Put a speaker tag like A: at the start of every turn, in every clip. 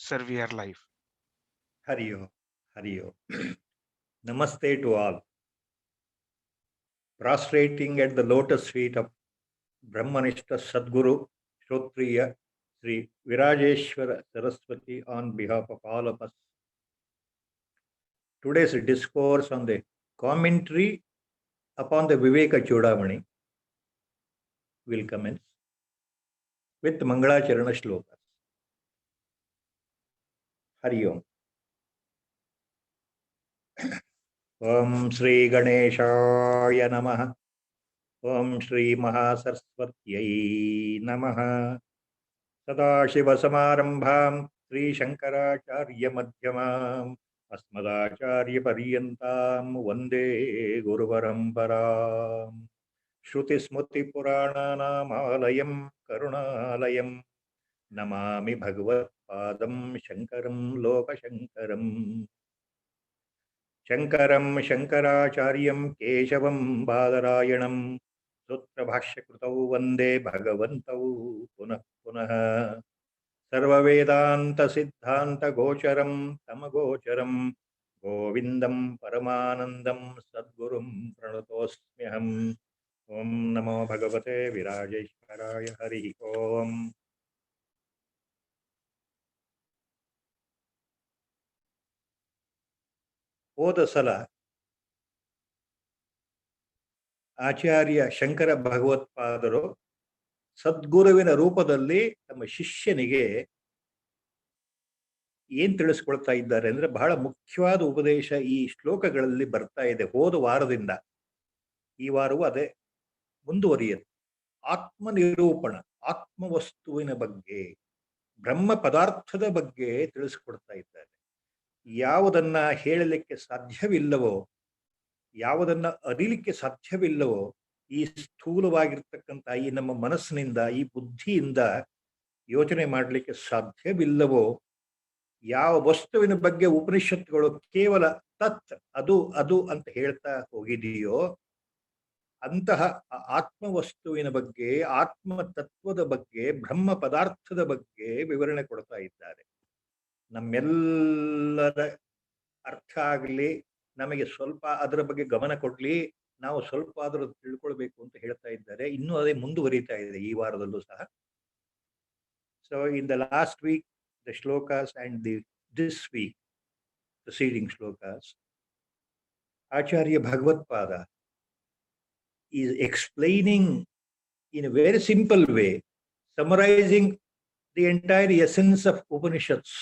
A: persevere life.
B: Hari Om, Hari Om. Namaste to all. Prostrating at the lotus feet of Brahmanishta Sadguru Shrotriya Sri Virajeshwara Saraswati on behalf of all of us. Today's discourse on the commentary upon the Viveka Chudamani will commence with Mangalacharana Shlokas. Hari Om. Om Sri Ganeshaya Namaha. Om Shri Mahasaraswatyai Namaha. Sadashivasamarambham Sri Shankaracharya Madhyamam Asmadacharya Paryantam Vande Guru Paramparam Shruti Smriti Purananam Alayam Karunalayam Namami Bhagavat Padam Shankaram Loka Shankaram Shankaram Shankaracharyam Keshavam Badarayanam Sutra Bhashyakritau Vande Bhagavantau Punah Punah Sarvavedanta Siddhanta Gocharam Tamagocharam Govindam Paramanandam Sadgurum Pranatosmyaham Om Namo Bhagavate Virajeshwaraya Hari Om. ಹೋದ ಸಲ ಆಚಾರ್ಯ ಶಂಕರ ಭಗವತ್ಪಾದರು ಸದ್ಗುರುವಿನ ರೂಪದಲ್ಲಿ ತಮ್ಮ ಶಿಷ್ಯನಿಗೆ ಏನ್ ತಿಳಿಸ್ಕೊಳ್ತಾ ಇದ್ದಾರೆ ಅಂದ್ರೆ ಬಹಳ ಮುಖ್ಯವಾದ ಉಪದೇಶ ಈ ಶ್ಲೋಕಗಳಲ್ಲಿ ಬರ್ತಾ ಇದೆ ಹೋದ ವಾರದಿಂದ. ಈ ವಾರವೂ ಅದೇ ಮುಂದುವರಿಯುತ್ತೆ. ಆತ್ಮನಿರೂಪಣ, ಆತ್ಮವಸ್ತುವಿನ ಬಗ್ಗೆ, ಬ್ರಹ್ಮ ಪದಾರ್ಥದ ಬಗ್ಗೆ ತಿಳಿಸ್ಕೊಡ್ತಾ ಇದ್ದಾರೆ. ಯಾವುದನ್ನ ಹೇಳಲಿಕ್ಕೆ ಸಾಧ್ಯವಿಲ್ಲವೋ, ಯಾವುದನ್ನ ಅರಿಲಿಕ್ಕೆ ಸಾಧ್ಯವಿಲ್ಲವೋ, ಈ ಸ್ಥೂಲವಾಗಿರ್ತಕ್ಕಂಥ ಈ ನಮ್ಮ ಮನಸ್ಸಿನಿಂದ, ಈ ಬುದ್ಧಿಯಿಂದ ಯೋಚನೆ ಮಾಡಲಿಕ್ಕೆ ಸಾಧ್ಯವಿಲ್ಲವೋ, ಯಾವ ವಸ್ತುವಿನ ಬಗ್ಗೆ ಉಪನಿಷತ್ತುಗಳು ಕೇವಲ ತತ್ ಅದು ಅದು ಅಂತ ಹೇಳ್ತಾ ಹೋಗಿದೆಯೋ ಅಂತಹ ಆತ್ಮವಸ್ತುವಿನ ಬಗ್ಗೆ, ಆತ್ಮ ತತ್ವದ ಬಗ್ಗೆ, ಬ್ರಹ್ಮ ಪದಾರ್ಥದ ಬಗ್ಗೆ ವಿವರಣೆ ಕೊಡ್ತಾ ಇದ್ದಾರೆ. ನಮ್ಮೆಲ್ಲರ ಅರ್ಥ ಆಗಲಿ, ನಮಗೆ ಸ್ವಲ್ಪ ಅದರ ಬಗ್ಗೆ ಗಮನ ಕೊಡ್ಲಿ, ನಾವು ಸ್ವಲ್ಪ ಅದರ ತಿಳ್ಕೊಳ್ಬೇಕು ಅಂತ ಹೇಳ್ತಾ ಇದ್ದಾರೆ. ಇನ್ನೂ ಅದೇ ಮುಂದುವರಿತಾ ಇದೆ ಈ ವಾರದಲ್ಲೂ ಸಹ. So in the last week the shlokas and this week preceding shlokas, Acharya Bhagavatpada is explaining in a very simple way, summarizing the entire essence of Upanishads,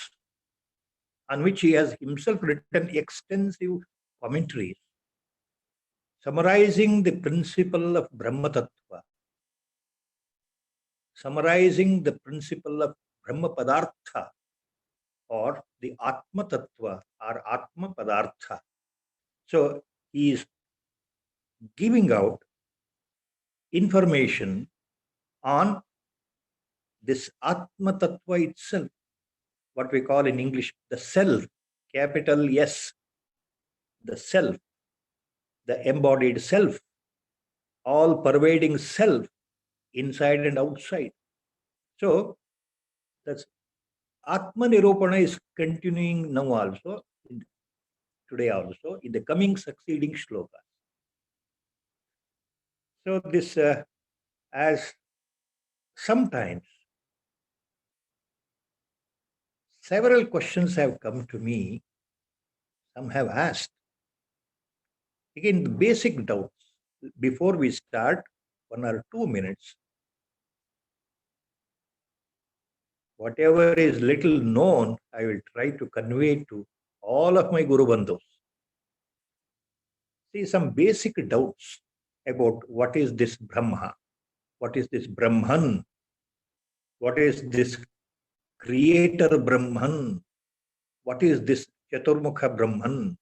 B: on which he has himself written extensive commentaries, summarizing the principle of Brahma Tattva, summarizing the principle of Brahma Padartha, or the Atma Tattva or Atma Padartha. So he is giving out information on this Atma Tattva itself, what we call in English the self, capital S, the self, the embodied self, all pervading self, inside and outside. So that's Atma Nirupana is continuing now also, today also, in the coming succeeding shlokas. So this, as sometimes several questions have come to me, some have asked. Again, the basic doubts. Before we start, 1 or 2 minutes, whatever is little known, I will try to convey to all of my Guru Bandhus. See, some basic doubts about what is this Brahma, what is this Brahman, what is this creator Brahman, what is this Chaturmukha Brahman,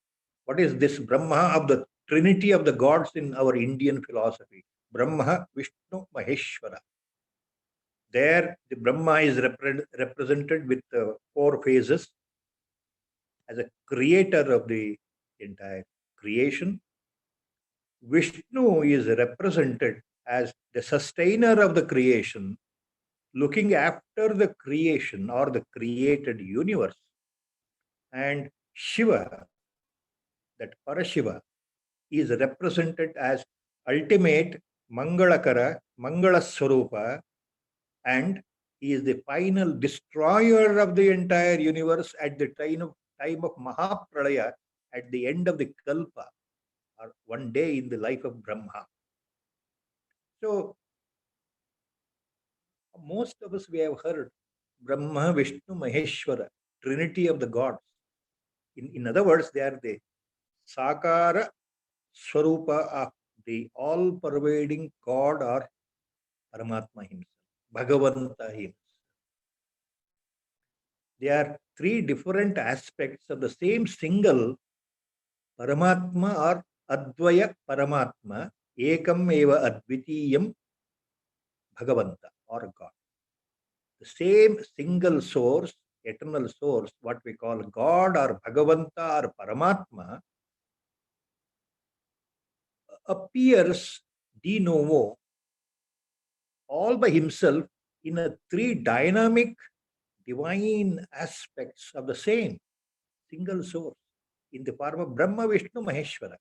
B: what is this Brahma of the trinity of the gods in our Indian philosophy, Brahma, Vishnu, Maheshwara. There, the Brahma is represented with 4 phases as a creator of the entire creation. Vishnu is represented as the sustainer of the creation, looking after the creation or the created universe. And Shiva, that Parashiva, is represented as ultimate Mangalakara, Mangalaswarupa, and he is the final destroyer of the entire universe at the time of Mahapralaya, at the end of the Kalpa, or one day in the life of Brahma. So, most of us, we have heard Brahma, Vishnu, Maheshwara, Trinity of the gods. In other words, they are the Sakara Swarupa of the all-pervading God or Paramatma himself, Bhagavanta himself. They are three different aspects of the same single Paramatma or Advaya Paramatma, Ekam Eva Advitiyam Bhagavanta or God. The same single source, eternal source, what we call God or Bhagavanta or Paramatma, appears de novo all by himself in a three dynamic divine aspects of the same single source in the form of Brahma, Vishnu, Maheshwara.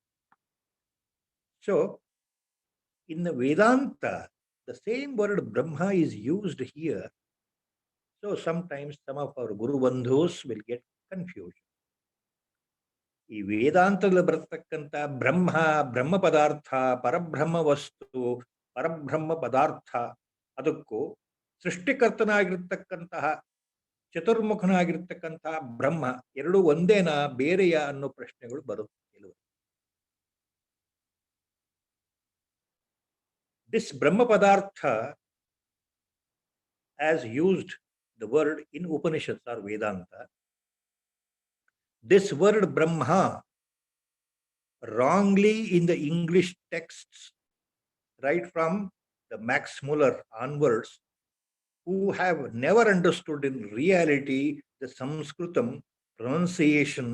B: So, in the Vedanta, the same word Brahma is used here. So, sometimes some of our Guru Bandhus will get confused. ಈ ವೇದಾಂತದಲ್ಲಿ ಬರತಕ್ಕಂಥ ಬ್ರಹ್ಮ, ಬ್ರಹ್ಮ ಪದಾರ್ಥ, ಪರಬ್ರಹ್ಮ ವಸ್ತು, ಪರಬ್ರಹ್ಮ ಪದಾರ್ಥ, ಅದಕ್ಕೂ ಸೃಷ್ಟಿಕರ್ತನಾಗಿರ್ತಕ್ಕಂತಹ ಚತುರ್ಮುಖನಾಗಿರ್ತಕ್ಕಂತಹ ಬ್ರಹ್ಮ ಎರಡು ಒಂದೇನಾ ಬೇರೆಯಾ ಅನ್ನೋ ಪ್ರಶ್ನೆಗಳು ಬರುತ್ತೆ ಕೆಲವು. This Brahma Padartha, as used the word in Upanishads or Vedanta, this word Brahma, wrongly in the English texts, right from the Max Muller onwards, who have never understood in reality the Sanskritam pronunciation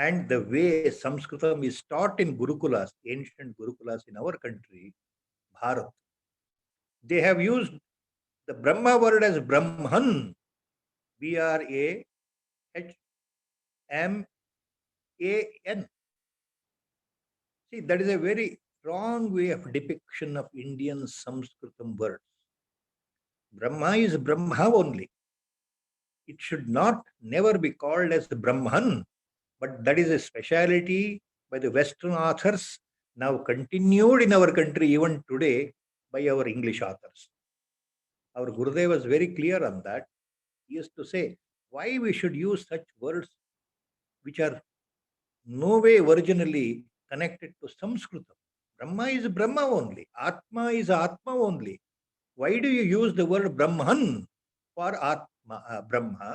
B: and the way Sanskritam is taught in Gurukulas, ancient Gurukulas in our country, Bharat. They have used the Brahma word as Brahman, Brahman. See, that is a very wrong way of depiction of Indian Sanskritam words. Brahma is Brahma only. It should not never be called as Brahman, but that is a speciality by the Western authors, now continued in our country even today by our English authors. Our Gurudev was very clear on that. He used to say, why we should use such words which are no way originally connected to Sanskritam. Brahma is Brahma only. Atma is Atma only. Why do you use the word Brahman for Atma, Brahma?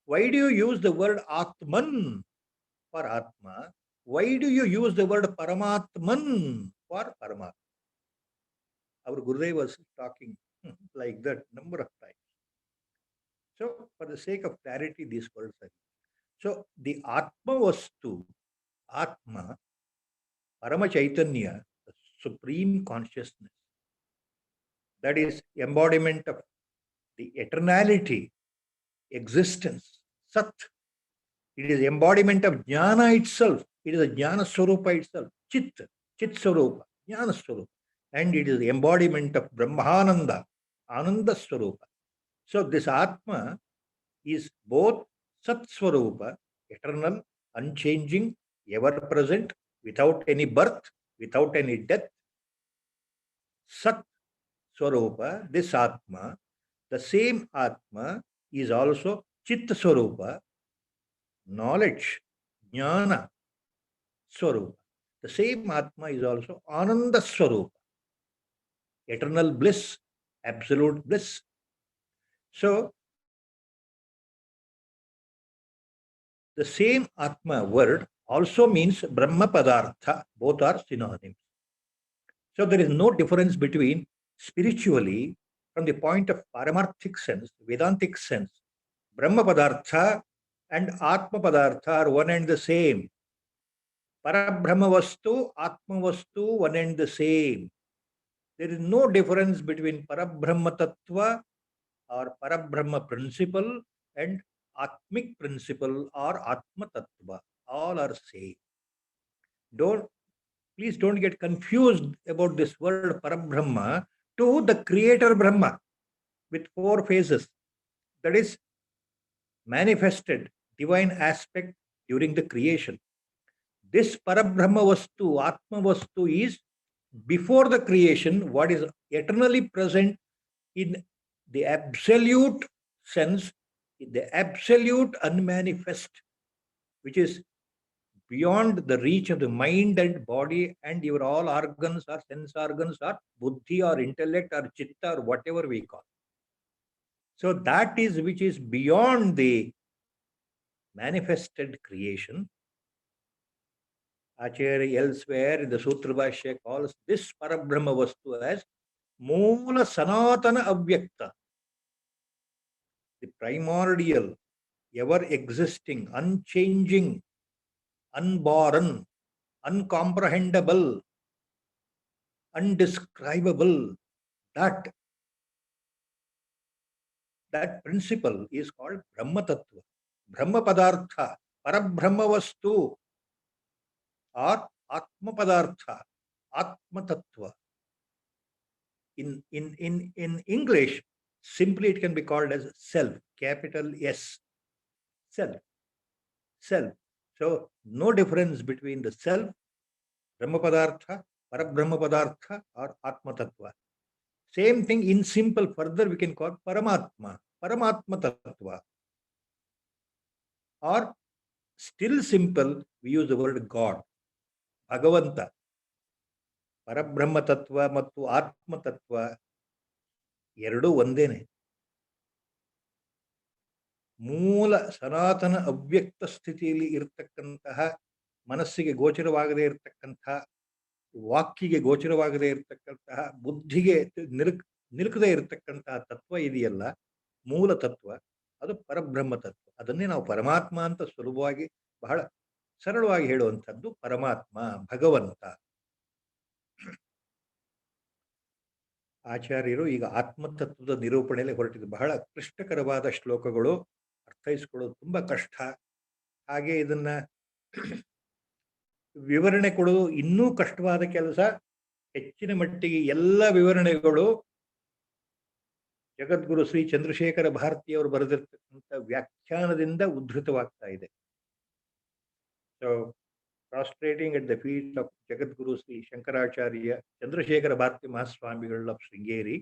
B: Why do you use the word Atman for Atma? Why do you use the word Paramatman for Paramatma? Our Gurudev was talking like that number of times. So, for the sake of clarity, these words are used. So, the Atma Vastu, Atma, Parama Chaitanya, the supreme consciousness, that is embodiment of the eternality, existence, Sat. It is embodiment of Jnana itself. It is a Jnana Swarupa itself, Chit Swarupa, Jnana Swarupa. And it is the embodiment of Brahmananda, Ananda Swarupa. So this Atma is both Sat Swarupa, eternal, unchanging, ever present, without any birth, without any death. Sat Swarupa, this Atma, the same Atma is also Chit Swarupa, knowledge, Jnana Swarupa. The same Atma is also Ananda Swarupa, eternal bliss, absolute bliss. So, the same Atma word also means Brahma Padartha. Both are synonyms. So, there is no difference between spiritually, from the point of paramarthic sense, Vedantic sense, Brahma Padartha and Atma Padartha are one and the same. Parabrahma Vastu, Atma Vastu, one and the same. There is no difference between Parabrahma Tattva or Parabrahma principle and Atmic principle or Atma Tattva. All are same. Please don't get confused about this word Parabrahma to the creator Brahma with 4 phases. That is manifested divine aspect during the creation. This Parabrahma Vastu, Atma Vastu is before the creation, what is eternally present in the absolute sense, in the absolute unmanifest, which is beyond the reach of the mind and body and your all organs or sense organs or buddhi or intellect or chitta or whatever we call. So that is which is beyond the manifested creation. Acharya elsewhere in the Sutra Bhashya calls this Parabrahma Vastu as Moola Sanatana Avyakta, the primordial, ever existing, unchanging, unborn, uncomprehendable, undescribable. That principle is called Brahma Tattva, Brahma Padartha, Parabrahma Vastu, or Atma Padartha, Atma Tattva. In English, simply it can be called as self, capital S, self. So no difference between the self, Brahma Padartha, Parabrahma Padartha, or Atma Tattva. Same thing in simple, further we can call Paramatma, Paramatma Tattva. Or still simple, we use the word God, Bhagavanta. Parabrahma Tattva ಮತ್ತು ಆತ್ಮ ತತ್ವ ಎರಡೂ ಒಂದೇನೆ. ಮೂಲ ಸನಾತನ ಅವ್ಯಕ್ತ ಸ್ಥಿತಿಯಲ್ಲಿ ಇರತಕ್ಕಂತಹ, ಮನಸ್ಸಿಗೆ ಗೋಚರವಾಗದೇ ಇರತಕ್ಕಂತಹ, ವಾಕ್ಯಿಗೆ ಗೋಚರವಾಗದೇ ಇರತಕ್ಕಂತಹ, ಬುದ್ಧಿಗೆ ನಿಲುಕದೇ ಇರತಕ್ಕಂತಹ ತತ್ವ ಇದೆಯಲ್ಲ, ಮೂಲ ತತ್ವ, ಅದು ಪರಬ್ರಹ್ಮ ತತ್ವ. ಅದನ್ನೇ ನಾವು ಪರಮಾತ್ಮ ಅಂತ ಸುಲಭವಾಗಿ ಬಹಳ ಸರಳವಾಗಿ ಹೇಳುವಂಥದ್ದು ಪರಮಾತ್ಮ, ಭಗವಂತ. ಆಚಾರ್ಯರು ಈಗ ಆತ್ಮತತ್ವದ ನಿರೂಪಣೆಯಲ್ಲಿ ಹೊರಟಿದ್ದು ಬಹಳ ಕ್ಲಿಷ್ಟಕರವಾದ ಶ್ಲೋಕಗಳು, ಅರ್ಥೈಸ್ಕೊಳ್ಳೋದು ತುಂಬಾ ಕಷ್ಟ. ಹಾಗೆ ಇದನ್ನ ವಿವರಣೆ ಕೊಡೋದು ಇನ್ನೂ ಕಷ್ಟವಾದ ಕೆಲಸ. ಹೆಚ್ಚಿನ ಮಟ್ಟಿಗೆ ಎಲ್ಲ ವಿವರಣೆಗಳು ಜಗದ್ಗುರು ಶ್ರೀ ಚಂದ್ರಶೇಖರ ಭಾರತಿಯವರು ಬರೆದಿರ್ತಕ್ಕಂಥ ವ್ಯಾಖ್ಯಾನದಿಂದ ಉದ್ಧೃತವಾಗ್ತಾ ಇದೆ. So prostrating at the feet of Jagadguru Sri Shankaracharya Chandrasekhara Bharati Mahaswamigal of Sringeri.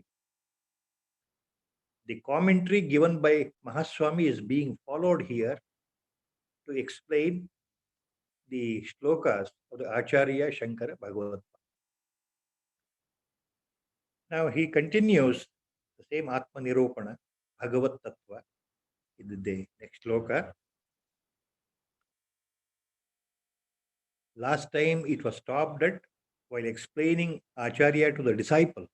B: The commentary given by Mahaswami is being followed here to explain the shlokas of the Acharya Shankara Bhagavat. Now he continues the same Atma Nirupana, Bhagavat Tattva, in the next shloka. Last time it was stopped at while explaining Acharya to the disciple.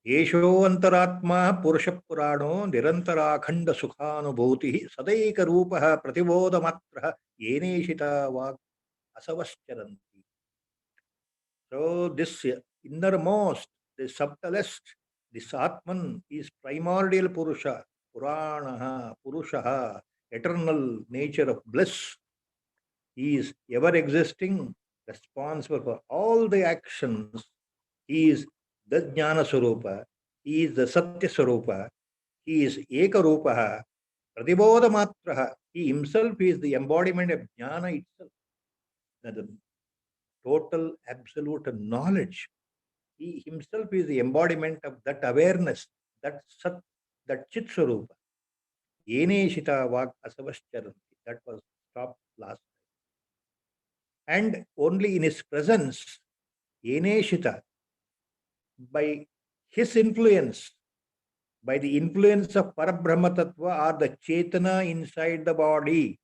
B: Yesho antaratma purusha purano nirantara khanda sukhanubhuti sadaika rupaha pratibodha matraha yeneshita vak asavascharanti. So this innermost, the subtlest, this Atman is primordial Purusha, Puranaha, Purushaha, eternal nature of bliss. He is ever existing, responsible for all the actions. He is the Jnana Swarupa. He is the Satya Swarupa. He is Eka Rupaha, Pratibodha Matraha. He himself is the embodiment of Jnana itself. The total absolute knowledge. He himself is the embodiment of that awareness, that Sat, that Chit Swarupa. Yeneshita Vak Asavascharanti. That was stopped last. And only in his presence, Yeneshita, by his influence, by the influence of Parabrahma Tattva or the Chetana inside the body,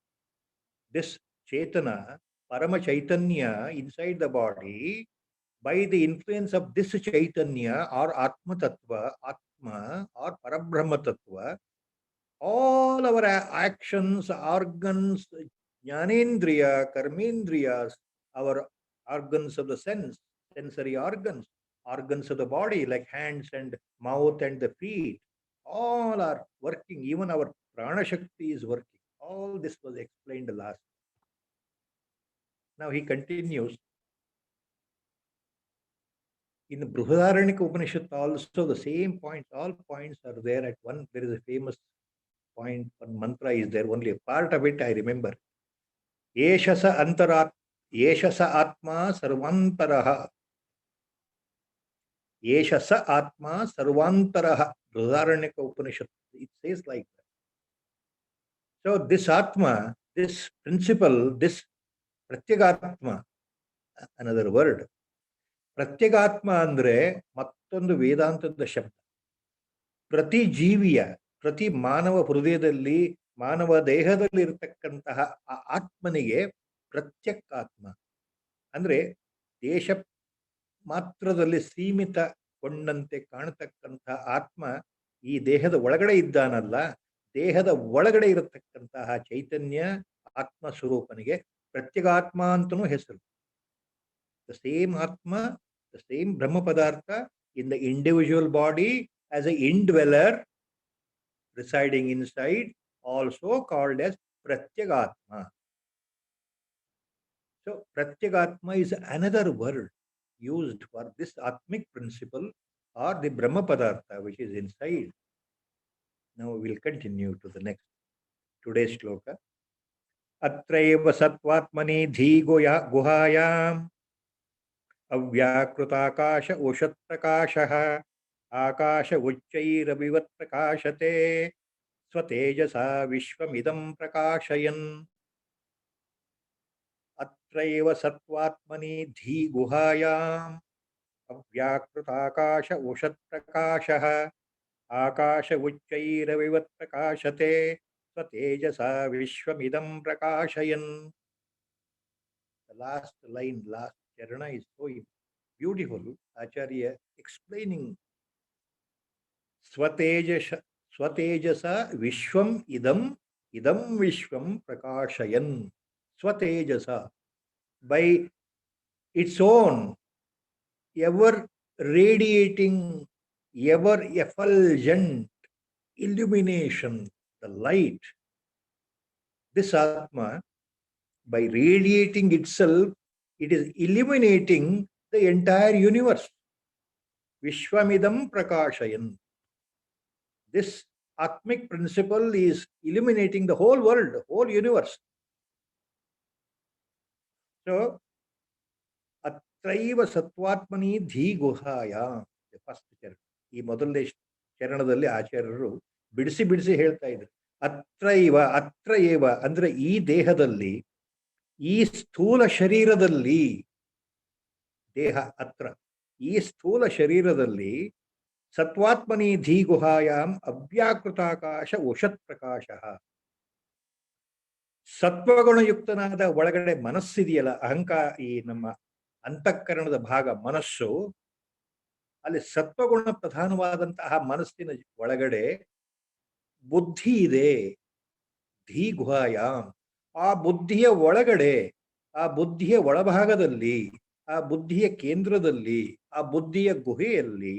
B: this Chetana, Parama Chaitanya inside the body, by the influence of this Chaitanya or Atma Tattva, Atma or Parabrahma Tattva, all our actions, organs, Jnanendriya, Karmendriyas, our organs of the sense, sensory organs, organs of the body like hands and mouth and the feet, All are working, even our prana shakti is working. All this was explained last. Now he continues. In the Brihadaranyaka Upanishad also the same points, all points are there at one. There is a famous point, one mantra is there, only a part of it I remember. Yeshasa antarat, Yeshasa atma sarvantaraha. Yeshasa atma sarvantaraha. Brihadaranyaka Upanishad, it says like that. So this atma, this principle, this pratyagatma, another word. ಪ್ರತ್ಯಗಾತ್ಮ ಅಂದ್ರೆ ಮತ್ತೊಂದು ವೇದಾಂತದ ಶಬ್ದ. ಪ್ರತಿ ಜೀವಿಯ, ಪ್ರತಿ ಮಾನವ ಹೃದಯದಲ್ಲಿ, ಮಾನವ ದೇಹದಲ್ಲಿ ಇರತಕ್ಕಂತಹ ಆ ಆತ್ಮನಿಗೆ ಪ್ರತ್ಯೇಕಾತ್ಮ ಅಂದ್ರೆ ದೇಶ ಮಾತ್ರದಲ್ಲಿ ಸೀಮಿತಗೊಂಡಂತೆ ಕಾಣತಕ್ಕಂತಹ ಆತ್ಮ ಈ ದೇಹದ ಒಳಗಡೆ ಇದ್ದಾನಲ್ಲ, ದೇಹದ ಒಳಗಡೆ ಇರತಕ್ಕಂತಹ ಚೈತನ್ಯ ಆತ್ಮ ಸ್ವರೂಪನಿಗೆ ಪ್ರತ್ಯಗಾತ್ಮ ಅಂತನೂ ಹೆಸರು. The same Atma, the same Brahma Padartha in the individual body as an indweller residing inside, also called as Pratyagatma. So Pratyagatma is another word used for this Atmic principle or the Brahma Padartha which is inside. Now we will continue to the next, today's shloka. Atraiva Satvatmani Dhi Guhayam ಅವ್ಯಾಕೃತಾಕಾಶ ಉಷತ್ಪ್ರಕಾಶಃ Akash ಉಚ್ಚೈರವಿವತ್ ಪ್ರಕಾಶತೆ ಸ್ವತೇಜಸಾ ವಿಶ್ವಮಿದಂ ಪ್ರಕಾಶಯನ್. ಅತ್ರೈವ ಸತ್ವಾತ್ಮನಿ ಧೀ ಗುಹಾಯಾಂ ಅವ್ಯಾಕೃತಾಕಾಶ ಉಷತ್ಪ್ರಕಾಶಃ Akash ಉಚ್ಚೈರವಿವತ್ ಪ್ರಕಾಶತೆ ಸ್ವತೇಜಸಾ ವಿಶ್ವಮಿದಂ ಪ್ರಕಾಶಯನ್. The last line, last Charana is so beautiful. Acharya explaining Swatejasa Vishwam Idam Vishwam Prakashayan. Swatejasa, by its own ever radiating, ever effulgent illumination, the light. This Atma, by radiating itself, it is illuminating the entire universe. Vishwamidam Prakashayan. This Atmic principle is illuminating the whole world, the whole universe. So, Atraiva Satvatmani Dhi Guhaya, the first charana. ಈ ಮೊದಲನೇ ಚರಣದಲ್ಲಿ ಆಚಾರ್ಯರು ಬಿಡಿಸಿ ಬಿಡಿಸಿ ಹೇಳ್ತಾ ಇದ್ರು. ಅತ್ರ ಏವ ಅಂದ್ರೆ ಈ ದೇಹದಲ್ಲಿ, ಈ ಸ್ಥೂಲ ಶರೀರದಲ್ಲಿ, ದೇಹ ಅತ್ರ, ಈ ಸ್ಥೂಲ ಶರೀರದಲ್ಲಿ ಸತ್ವಾತ್ಮನಿ ಧೀ ಗುಹಾಯಾಮ್ ಅವ್ಯಾಕೃತಾಕಾಶ ಉಷತ್ ಪ್ರಕಾಶ. ಸತ್ವಗುಣಯುಕ್ತನಾದ ಒಳಗಡೆ ಮನಸ್ಸಿದೆಯಲ್ಲ, ಅಹಂಕಾರ, ಈ ನಮ್ಮ ಅಂತಃಕರಣದ ಭಾಗ ಮನಸ್ಸು, ಅಲ್ಲಿ ಸತ್ವಗುಣ ಪ್ರಧಾನವಾದಂತಹ ಮನಸ್ಸಿನ ಒಳಗಡೆ ಬುದ್ಧಿ ಇದೆ. ಧೀ ಗುಹಾಯಾಮ್, ಆ ಬುದ್ಧಿಯ ಒಳಗಡೆ, ಆ ಬುದ್ಧಿಯ ಒಳಭಾಗದಲ್ಲಿ, ಆ ಬುದ್ಧಿಯ ಕೇಂದ್ರದಲ್ಲಿ, ಆ ಬುದ್ಧಿಯ ಗುಹೆಯಲ್ಲಿ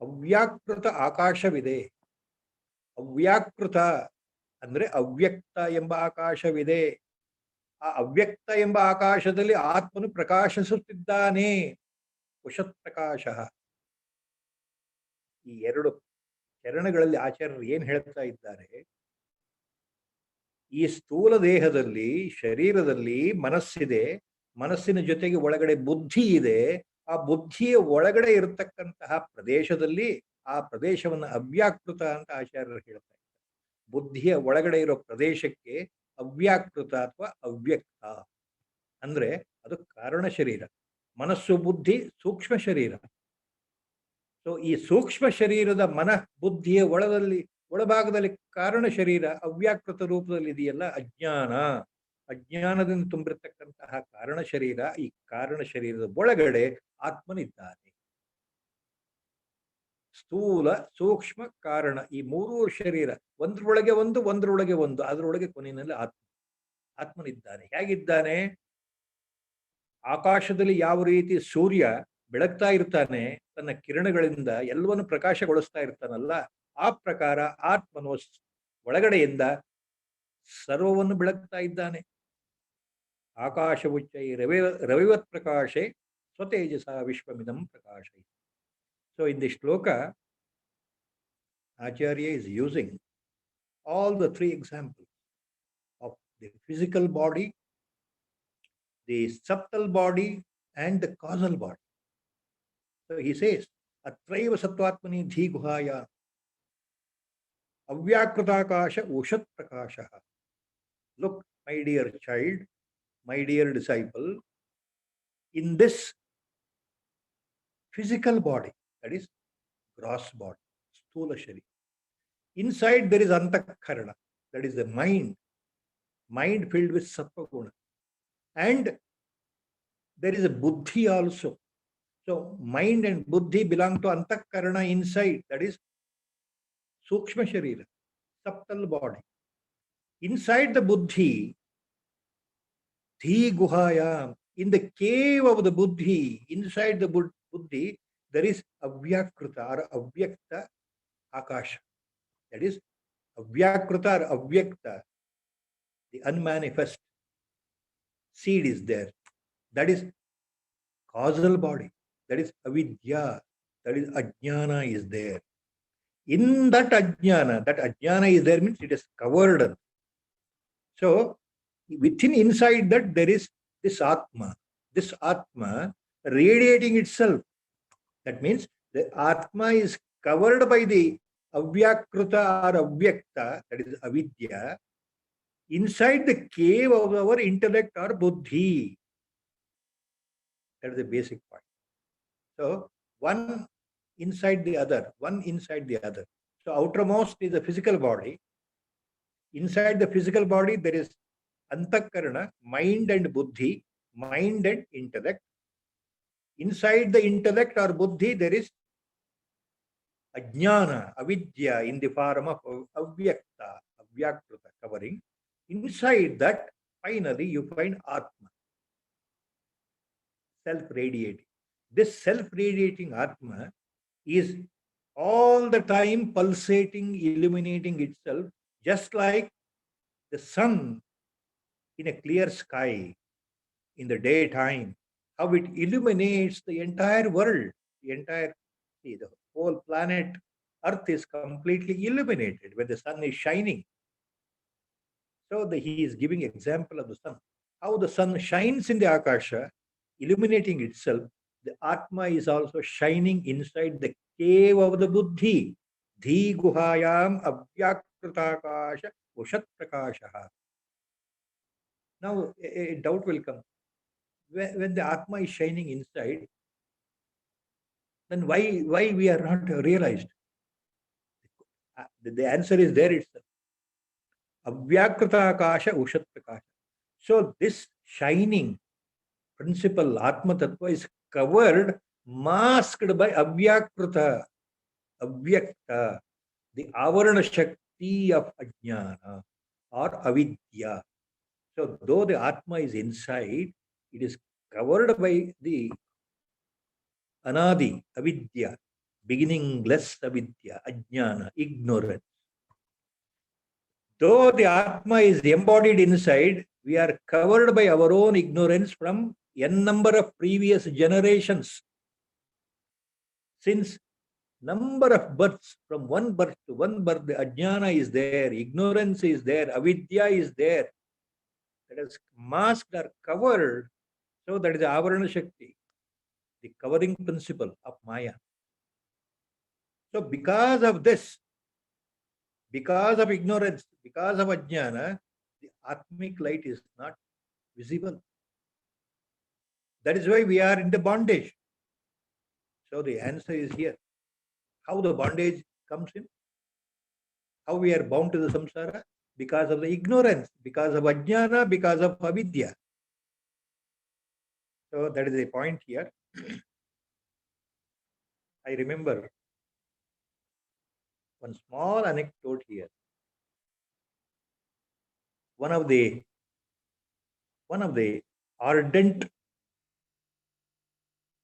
B: ಅವ್ಯಾಕೃತ ಆಕಾಶವಿದೆ. ಅವ್ಯಾಕೃತ ಅಂದ್ರೆ ಅವ್ಯಕ್ತ ಎಂಬ ಆಕಾಶವಿದೆ. ಆ ಅವ್ಯಕ್ತ ಎಂಬ ಆಕಾಶದಲ್ಲಿ ಆತ್ಮನು ಪ್ರಕಾಶಿಸುತ್ತಿದ್ದಾನೆ. ಉಷತ್ ಪ್ರಕಾಶ. ಈ ಎರಡು ಚರಣಗಳಲ್ಲಿ ಆಚಾರ್ಯರು ಏನ್ ಹೇಳ್ತಾ ಇದ್ದಾರೆ? ಈ ಸ್ಥೂಲ ದೇಹದಲ್ಲಿ, ಶರೀರದಲ್ಲಿ ಮನಸ್ಸಿದೆ, ಮನಸ್ಸಿನ ಜೊತೆಗೆ ಒಳಗಡೆ ಬುದ್ಧಿ ಇದೆ. ಆ ಬುದ್ಧಿಯ ಒಳಗಡೆ ಇರತಕ್ಕಂತಹ ಪ್ರದೇಶದಲ್ಲಿ, ಆ ಪ್ರದೇಶವನ್ನು ಅವ್ಯಾಕೃತ ಅಂತ ಆಚಾರ್ಯರು ಹೇಳ್ತಾ ಇದ್ದಾರೆ. ಬುದ್ಧಿಯ ಒಳಗಡೆ ಇರೋ ಪ್ರದೇಶಕ್ಕೆ ಅವ್ಯಾಕೃತ ಅಥವಾ ಅವ್ಯಕ್ತ ಅಂದ್ರೆ ಅದು ಕಾರಣ ಶರೀರ. ಮನಸ್ಸು ಬುದ್ಧಿ ಸೂಕ್ಷ್ಮ ಶರೀರ. ಸೊ ಈ ಸೂಕ್ಷ್ಮ ಶರೀರದ ಮನಃ ಬುದ್ಧಿಯ ಒಳಭಾಗದಲ್ಲಿ ಕಾರಣ ಶರೀರ ಅವ್ಯಾಕೃತ ರೂಪದಲ್ಲಿ ಇದೆಯಲ್ಲ, ಅಜ್ಞಾನ, ಅಜ್ಞಾನದಿಂದ ತುಂಬಿರತಕ್ಕಂತಹ ಕಾರಣ ಶರೀರ. ಈ ಕಾರಣ ಶರೀರದ ಒಳಗಡೆ ಆತ್ಮನಿದ್ದಾನೆ. ಸ್ಥೂಲ, ಸೂಕ್ಷ್ಮ, ಕಾರಣ, ಈ ಮೂರೂ ಶರೀರ ಒಂದ್ರೊಳಗೆ ಒಂದು, ಒಂದ್ರೊಳಗೆ ಒಂದು, ಅದರೊಳಗೆ ಕೊನೆಯಲ್ಲಿ ಆತ್ಮನಿದ್ದಾನೆ. ಹೇಗಿದ್ದಾನೆ? ಆಕಾಶದಲ್ಲಿ ಯಾವ ರೀತಿ ಸೂರ್ಯ ಬೆಳಗ್ತಾ ಇರ್ತಾನೆ, ತನ್ನ ಕಿರಣಗಳಿಂದ ಎಲ್ಲವನ್ನು ಪ್ರಕಾಶಗೊಳಿಸ್ತಾ ಇರ್ತಾನಲ್ಲ, ಆ ಪ್ರಕಾರ ಆತ್ಮನು ಒಳಗಡೆಯಿಂದ ಸರ್ವವನ್ನು ಬೆಳಗ್ತಾ ಇದ್ದಾನೆ. ಆಕಾಶವುಚ್ಚೈ ರವಿವತ್ ಪ್ರಕಾಶೆ ಸ್ವತೇಜಸ ವಿಶ್ವಮಿದಂ ಪ್ರಕಾಶೈ. So in this shloka, Acharya is using all the three examples of the physical body, the subtle body, and the causal body. So he says, Atraiva Sattvatmani Dhi Guhaya Avyakritakasha Ushat Prakashaha. Look, my dear child, my dear disciple, in this physical body, that is gross body, Sthula Shari, inside there is Antakarana, that is the mind filled with Sattva Guna. And there is a Buddhi also. So mind and Buddhi belong to Antakarana inside, that is Sukshma Sharira, subtle body. Inside the Buddhi, Dhi Guhaya, in the cave of the Buddhi, inside the Buddhi, there is Avyakrita or Avyakta Akasha. That is Avyakrita or Avyakta, the unmanifest seed is there. That is causal body. That is Avidya. That is Ajnana is there. In that Ajnana is there means it is covered. So within inside that there is this Atma radiating itself. That means the Atma is covered by the Avyakrita or Avyakta, that is Avidya, inside the cave of our intellect or Buddhi. That is the basic point. So one inside the other. So outermost is the physical body. Inside the physical body there is Antakarana, mind and Buddhi, mind and intellect. Inside the intellect or Buddhi there is Ajnana, Avidya in the form of Avyakta, Avyakrita covering. Inside that finally you find Atma, self-radiating. This self-radiating Atma is all the time pulsating, illuminating itself, just like the sun in a clear sky in the daytime, how it illuminates the entire world, the whole planet Earth is completely illuminated when the sun is shining. So he is giving example of the sun. How the sun shines in the Akasha, illuminating itself, the Atma is also shining inside the cave of the Buddhi. Dhi Guhayam Avyakritakasha Ushat Prakashaha. Now a doubt will come. When the Atma is shining inside, then why we are not realized? The answer is there itself. Avyakritakasha Ushat Prakasha. So this shining principle, Atma Tattva, is covered, masked by Avyakrita, Avyakta, the Avarana Shakti of Ajnana or Avidya. So though the Atma is inside, it is covered by the Anadi, Avidya, beginningless Avidya, Ajnana, ignorance. Though the Atma is embodied inside, we are covered by our own ignorance from n number of previous generations. Since number of births, from one birth to one birth, the Ajnana is there, ignorance is there, Avidya is there. That is masked or covered. So that is the Avarana Shakti, the covering principle of Maya. So because of this, because of ignorance, because of Ajnana, the Atmic light is not visible. That is why we are in the bondage. So the answer is here. How the bondage comes in? How we are bound to the samsara? Because of the ignorance, because of Ajnana, because of Avidya. So that is the point here. I remember one small anecdote here. One of the ardent,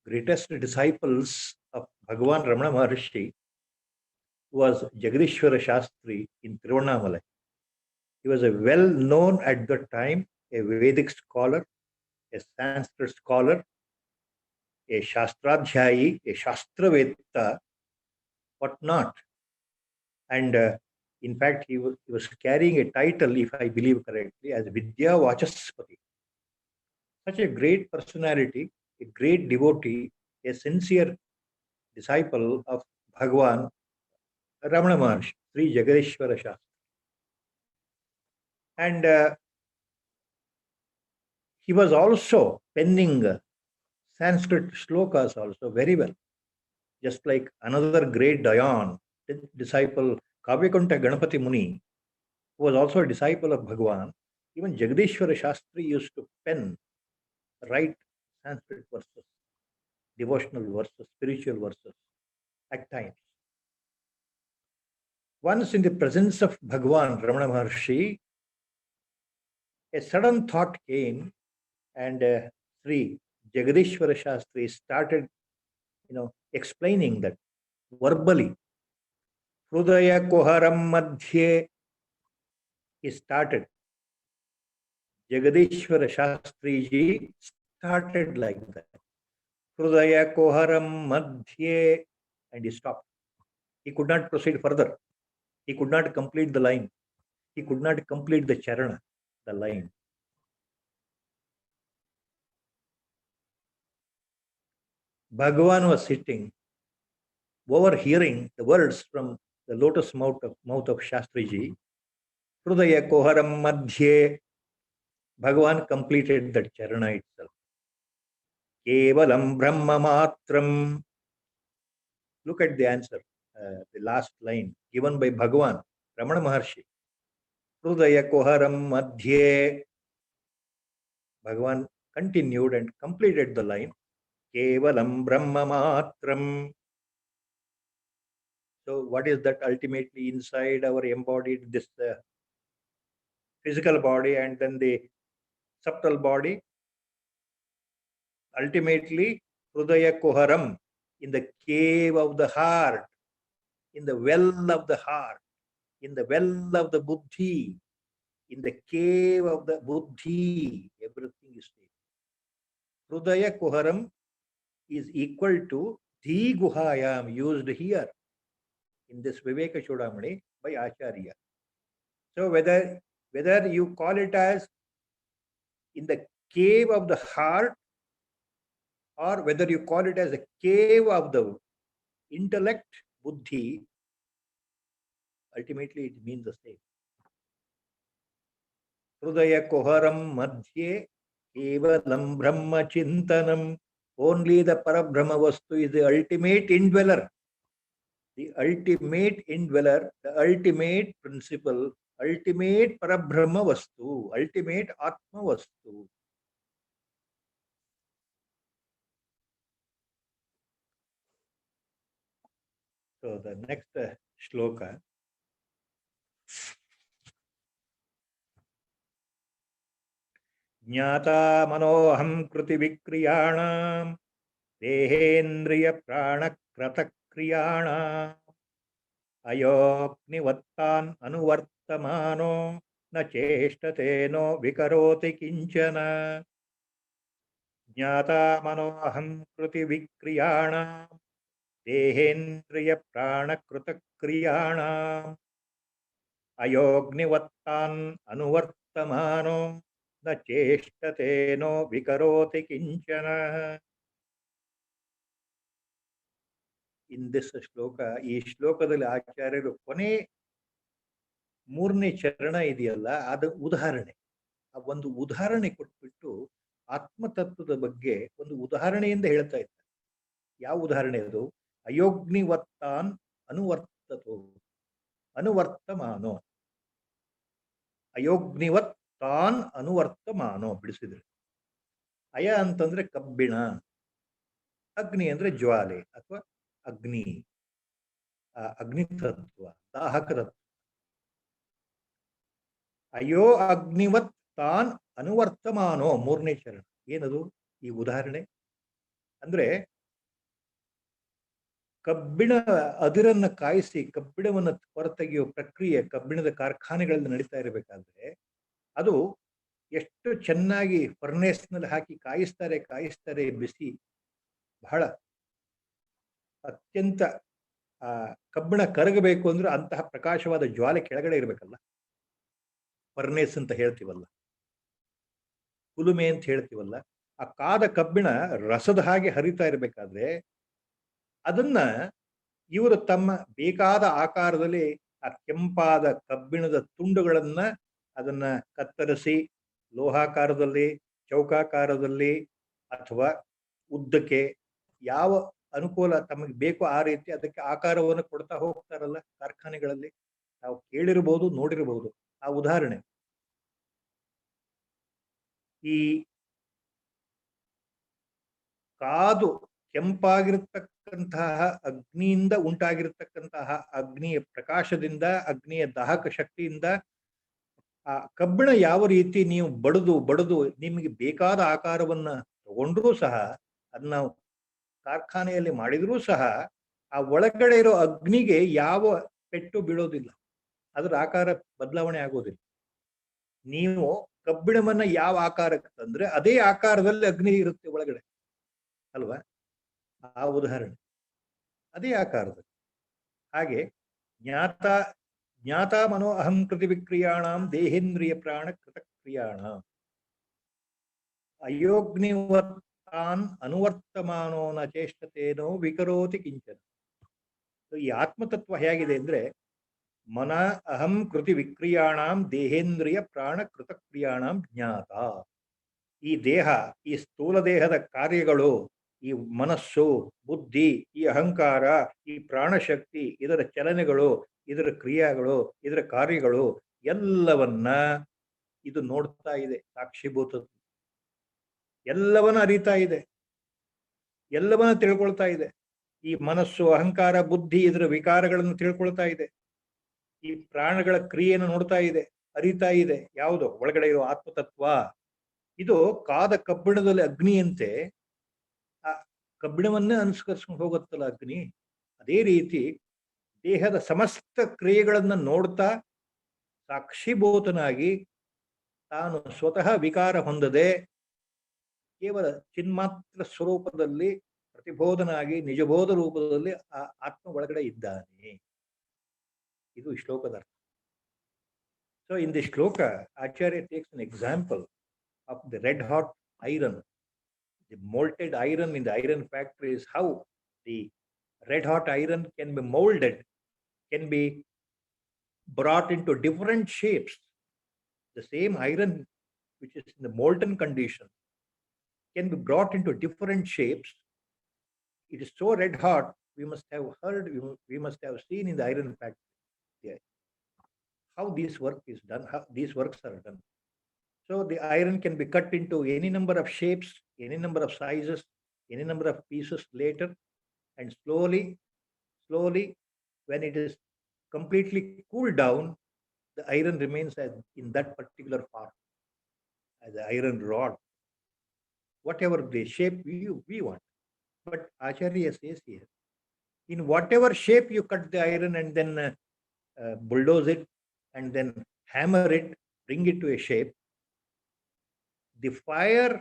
B: greatest disciples of Bhagavan Ramana Maharshi was Jagadishwara Shastri in Tiruvannamalai. He was a well-known at the time, a Vedic scholar, a Sanskrit scholar, a Shastradhyayi, a Shastravetta, what not. And in fact, he was carrying a title, if I believe correctly, as Vidya Vachaspati. Such a great personality, a great devotee, a sincere disciple of Bhagwan Ramana Maharshi, Sri Jagadishwara Shastri. And he was also penning Sanskrit shlokas also very well, just like another great Dayan, disciple Kavyakanta Ganapati Muni, who was also a disciple of Bhagwan. Even Jagadishwara Shastri used to write Sanskrit verses, devotional verses, spiritual verses at times. Once in the presence of Bhagwan Ramana Maharshi, a sudden thought came, and Sri Jagadishwara Shastri started, explaining that verbally. Hrudaya Koharam Madhye, he started. Jagadishwara Shastri ji started like that. Hrudaya Koharam Madhye, and he stopped. He could not proceed further. He could not complete the line. He could not complete the charana, the line. Bhagavan was sitting, overhearing the words from the lotus mouth of Shastriji. Hrudaya Koharam Madhye, Bhagavan completed that charana itself. Kevalam Brahma Matram. Look at the answer, the last line given by Bhagavan, Ramana Maharshi. Hrudaya Koharam Madhye. Bhagavan continued and completed the line. Kevalam Brahma Matram. So what is that ultimately inside our embodied, this physical body and then the subtle body? Ultimately, Hrudaya Koharam, in the cave of the heart, in the well of the heart, in the well of the buddhi, in the cave of the buddhi, everything is there. Hrudaya Koharam is equal to Dhi Guhayam, used here in this Viveka Chudamani by Acharya. So whether you call it as in the cave of the heart, or whether you call it as a cave of the intellect, buddhi, ultimately it means the same. Hrudaya Koharam Madhye Kevalam Brahma Chintanam. Only the Parabrahma Vastu is the ultimate indweller. The ultimate indweller, the ultimate principle, ultimate Parabrahma Vastu, ultimate Atma Vastu. So the next shloka. Jnata manoham kriti vikriyanam dehendriya prana krata kriyana ayognivattan anuvartamano na cheshtateno vikaroti kinchana. Jnata manoham kriti vikriyana dehendriya prana krata kriyana ayognivattan anuvartamano na cheshtateno vikaroti kinchana. In this shloka, ಈ ಶ್ಲೋಕದಲ್ಲಿ ಆಚಾರ್ಯರು ಕೊನೆ ಮೂರನೇ ಚರಣ ಇದೆಯಲ್ಲ, ಅದು ಉದಾಹರಣೆ. ಆ ಒಂದು ಉದಾಹರಣೆ ಕೊಟ್ಬಿಟ್ಟು ಆತ್ಮತತ್ವದ ಬಗ್ಗೆ ಒಂದು ಉದಾಹರಣೆಯಿಂದ ಹೇಳ್ತಾ ಇದ್ದಾರೆ. ಯಾವ ಉದಾಹರಣೆ ಅದು? ಅಯೋಗ್ನಿವತ್ತಾನ್ ಅನುವರ್ತತೋ, ಅನುವರ್ತಮಾನೋ. ಅಯೋಗ್ನಿವತ್ ತಾನ್ ಅನುವರ್ತಮಾನೋ ಬಿಡಿಸಿದ್ರೆ. ಅಯ ಅಂತಂದ್ರೆ ಕಬ್ಬಿಣ, ಅಗ್ನಿ ಅಂದ್ರೆ ಜ್ವಾಲೆ ಅಥವಾ ಅಗ್ನಿ, ಅಗ್ನಿತತ್ವ, ದಾಹಕತತ್ವ. ಅಯೋ ಅಗ್ನಿವತ್ ತಾನ್ ಅನುವರ್ತಮಾನೋ, ಮೂರನೇ ಚರಣ. ಏನದು ಈ ಉದಾಹರಣೆ? ಅಂದ್ರೆ ಕಬ್ಬಿಣ ಅದಿರನ್ನ ಕಾಯಿಸಿ ಕಬ್ಬಿಣವನ್ನು ಹೊರತೆಗೆಯುವ ಪ್ರಕ್ರಿಯೆ ಕಬ್ಬಿಣದ ಕಾರ್ಖಾನೆಗಳಲ್ಲಿ ನಡೀತಾ ಇರಬೇಕಾದ್ರೆ ಅದು ಎಷ್ಟು ಚೆನ್ನಾಗಿ ಫರ್ನೇಸ್ನಲ್ಲಿ ಹಾಕಿ ಕಾಯಿಸ್ತಾರೆ ಬಿಸಿ ಬಹಳ ಅತ್ಯಂತ ಕಬ್ಬಿಣ ಕರಗಬೇಕು ಅಂದ್ರೆ ಅಂತಹ ಪ್ರಕಾಶವಾದ ಜ್ವಾಲೆ ಕೆಳಗಡೆ ಇರಬೇಕಲ್ಲ, ಫರ್ನೇಸ್ ಅಂತ ಹೇಳ್ತೀವಲ್ಲ, ಕುಲುಮೆ ಅಂತ ಹೇಳ್ತೀವಲ್ಲ, ಆ ಕಾದ ಕಬ್ಬಿಣ ರಸದ ಹಾಗೆ ಹರಿತಾ ಇರಬೇಕಾದ್ರೆ ಅದನ್ನ ಇವರು ತಮ್ಮ ಬೇಕಾದ ಆಕಾರದಲ್ಲಿ ಆ ಕೆಂಪಾದ ಕಬ್ಬಿಣದ ತುಂಡುಗಳನ್ನ ಅದನ್ನ ಕತ್ತರಿಸಿ ಲೋಹಾಕಾರದಲ್ಲಿ, ಚೌಕಾಕಾರದಲ್ಲಿ ಅಥವಾ ಉದ್ದಕ್ಕೆ ಯಾವ ಅನುಕೂಲ ತಮಗೆ ಬೇಕು ಆ ರೀತಿ ಅದಕ್ಕೆ ಆಕಾರವನ್ನು ಕೊಡ್ತಾ ಹೋಗ್ತಾರಲ್ಲ ಕಾರ್ಖಾನೆಗಳಲ್ಲಿ. ನಾವು ಕೇಳಿರಬಹುದು, ನೋಡಿರಬಹುದು. ಆ ಉದಾಹರಣೆ ಈ ಕಾದು ಕೆಂಪಾಗಿರ್ತಕ್ಕಂತಹ ಅಗ್ನಿಯಿಂದ ಉಂಟಾಗಿರ್ತಕ್ಕಂತಹ ಅಗ್ನಿಯ ಪ್ರಕಾಶದಿಂದ, ಅಗ್ನಿಯ ದಾಹಕ ಶಕ್ತಿಯಿಂದ ಆ ಕಬ್ಬಿಣ ಯಾವ ರೀತಿ ನೀವು ಬಡದು ನಿಮಗೆ ಬೇಕಾದ ಆಕಾರವನ್ನ ತಗೊಂಡ್ರೂ ಸಹ, ಅದನ್ನ ಕಾರ್ಖಾನೆಯಲ್ಲಿ ಮಾಡಿದ್ರೂ ಸಹ ಆ ಒಳಗಡೆ ಇರೋ ಅಗ್ನಿಗೆ ಯಾವ ಪೆಟ್ಟು ಬೀಳೋದಿಲ್ಲ, ಅದರ ಆಕಾರ ಬದಲಾವಣೆ ಆಗೋದಿಲ್ಲ. ನೀವು ಕಬ್ಬಿಣವನ್ನ ಯಾವ ಆಕಾರಕ್ಕೆ ತಂದ್ರೆ ಅದೇ ಆಕಾರದಲ್ಲಿ ಅಗ್ನಿ ಇರುತ್ತೆ ಒಳಗಡೆ ಅಲ್ವಾ? ಆ ಉದಾಹರಣೆ ಅದೇ ಆಕಾರದಲ್ಲಿ. ಹಾಗೆ ಜ್ಞಾತ ಮನೋ ಅಹಂ ಕೃತಿ ವಿಕ್ರಿಯಾಣಂ ದೇಹೇಂದ್ರಿಯ ಪ್ರಾಣ ಕೃತಕ್ರಿಯಾಣ ಅಯೋಗ್ನಿವತ್ತಾನ್ ಅನುವರ್ತಮಾನೋ ನ ಚೇಷ್ಟತೇನೋ ವಿಕರೋತಿ ಕಿಂಚನ. ಈ ಆತ್ಮತತ್ವ ಹೇಗಿದೆ ಅಂದ್ರೆ ಮನ ಅಹಂ ಕೃತಿ ವಿಕ್ರಿಯಾಣಂ ದೇಹೇಂದ್ರಿಯ ಪ್ರಾಣ ಕೃತಕ್ರಿಯಾಣಂ ಜ್ಞಾತ. ಈ ದೇಹ, ಈ ಸ್ಥೂಲ ದೇಹದ ಕಾರ್ಯಗಳು, ಈ ಮನಸ್ಸು, ಬುದ್ಧಿ, ಈ ಅಹಂಕಾರ, ಈ ಪ್ರಾಣಶಕ್ತಿ, ಇದರ ಚಲನೆಗಳು, ಇದರ ಕ್ರಿಯೆಗಳು, ಇದರ ಕಾರ್ಯಗಳು ಎಲ್ಲವನ್ನ ಇದು ನೋಡ್ತಾ ಇದೆ. ಸಾಕ್ಷಿಭೂತ ಎಲ್ಲವನ್ನ ಅರಿತಾ ಇದೆ, ಎಲ್ಲವನ್ನ ತಿಳ್ಕೊಳ್ತಾ ಇದೆ. ಈ ಮನಸ್ಸು, ಅಹಂಕಾರ, ಬುದ್ಧಿ ಇದರ ವಿಕಾರಗಳನ್ನು ತಿಳ್ಕೊಳ್ತಾ ಇದೆ. ಈ ಪ್ರಾಣಗಳ ಕ್ರಿಯೆಯನ್ನು ನೋಡ್ತಾ ಇದೆ, ಅರಿತಾ ಇದೆ. ಯಾವುದು ಒಳಗಡೆ ಇರೋ ಆತ್ಮತತ್ವ. ಇದು ಕಾದ ಕಬ್ಬಿಣದಲ್ಲಿ ಅಗ್ನಿಯಂತೆ ಆ ಕಬ್ಬಿಣವನ್ನೇ ಅನುಸ್ಕರಿಸ್ಕೊಂಡು ಹೋಗುತ್ತಲ್ಲ ಅಗ್ನಿ. ಅದೇ ರೀತಿ ದೇಹದ ಸಮಸ್ತ ಕ್ರಿಯೆಗಳನ್ನ ನೋಡ್ತಾ ಸಾಕ್ಷಿಭೂತನಾಗಿ ತಾನು ಸ್ವತಃ ವಿಕಾರ ಹೊಂದದೆ ಕೇವಲ ಚಿನ್ಮಾತ್ರ ಸ್ವರೂಪದಲ್ಲಿ ಪ್ರತಿಬೋಧನಾಗಿ ನಿಜಬೋಧ ರೂಪದಲ್ಲಿ ಆ ಆತ್ಮ ಒಳಗಡೆ ಇದ್ದಾನೆ. ಇದು ಶ್ಲೋಕದ ಅರ್ಥ. ಸೊ ಇನ್ ದಿ ಶ್ಲೋಕ ಆಚಾರ್ಯ takes an example of the red hot iron, the molted iron in the iron factories, how the red hot iron can be molded, can be brought into different shapes. The same iron which is in the molten condition can be brought into different shapes. It is so red hot, we must have heard, we must have seen in the iron factory how this work is done, how these works are done. So the iron can be cut into any number of shapes, any number of sizes, any number of pieces later, and slowly, when it is completely cooled down, the iron remains as in that particular form, as an iron rod, whatever the shape we want. But Acharya says here, in whatever shape you cut the iron and then bulldoze it and then hammer it, bring it to a shape, the fire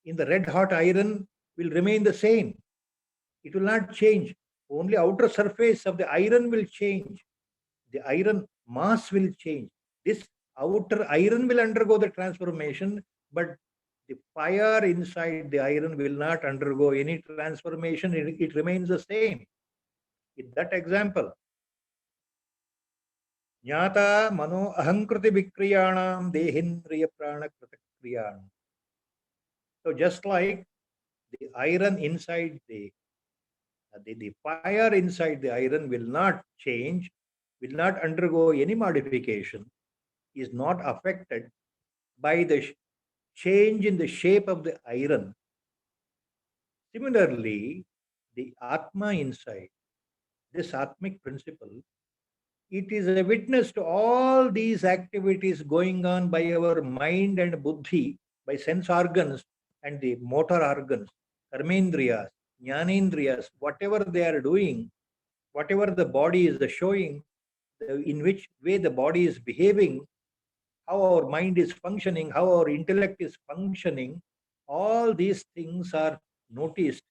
B: in the red hot iron will remain the same. It will not change. Only outer surface of the iron will change. The iron mass will change. This outer iron will undergo the transformation, but the fire inside the iron will not undergo any transformation. It remains the same. In that example, Jnata mano ahankriti vikriyanam dehendriya prana kritakriyanam. So just like the iron inside the fire inside the iron will not change, will not undergo any modification, is not affected by the change in the shape of the iron. Similarly, the Atma inside, this Atmic principle, it is a witness to all these activities going on by our mind and buddhi, by sense organs and the motor organs, karmendriyas, jnanendriyas, whatever they are doing, whatever the body is showing, in which way the body is behaving, how our mind is functioning, how our intellect is functioning, all these things are noticed.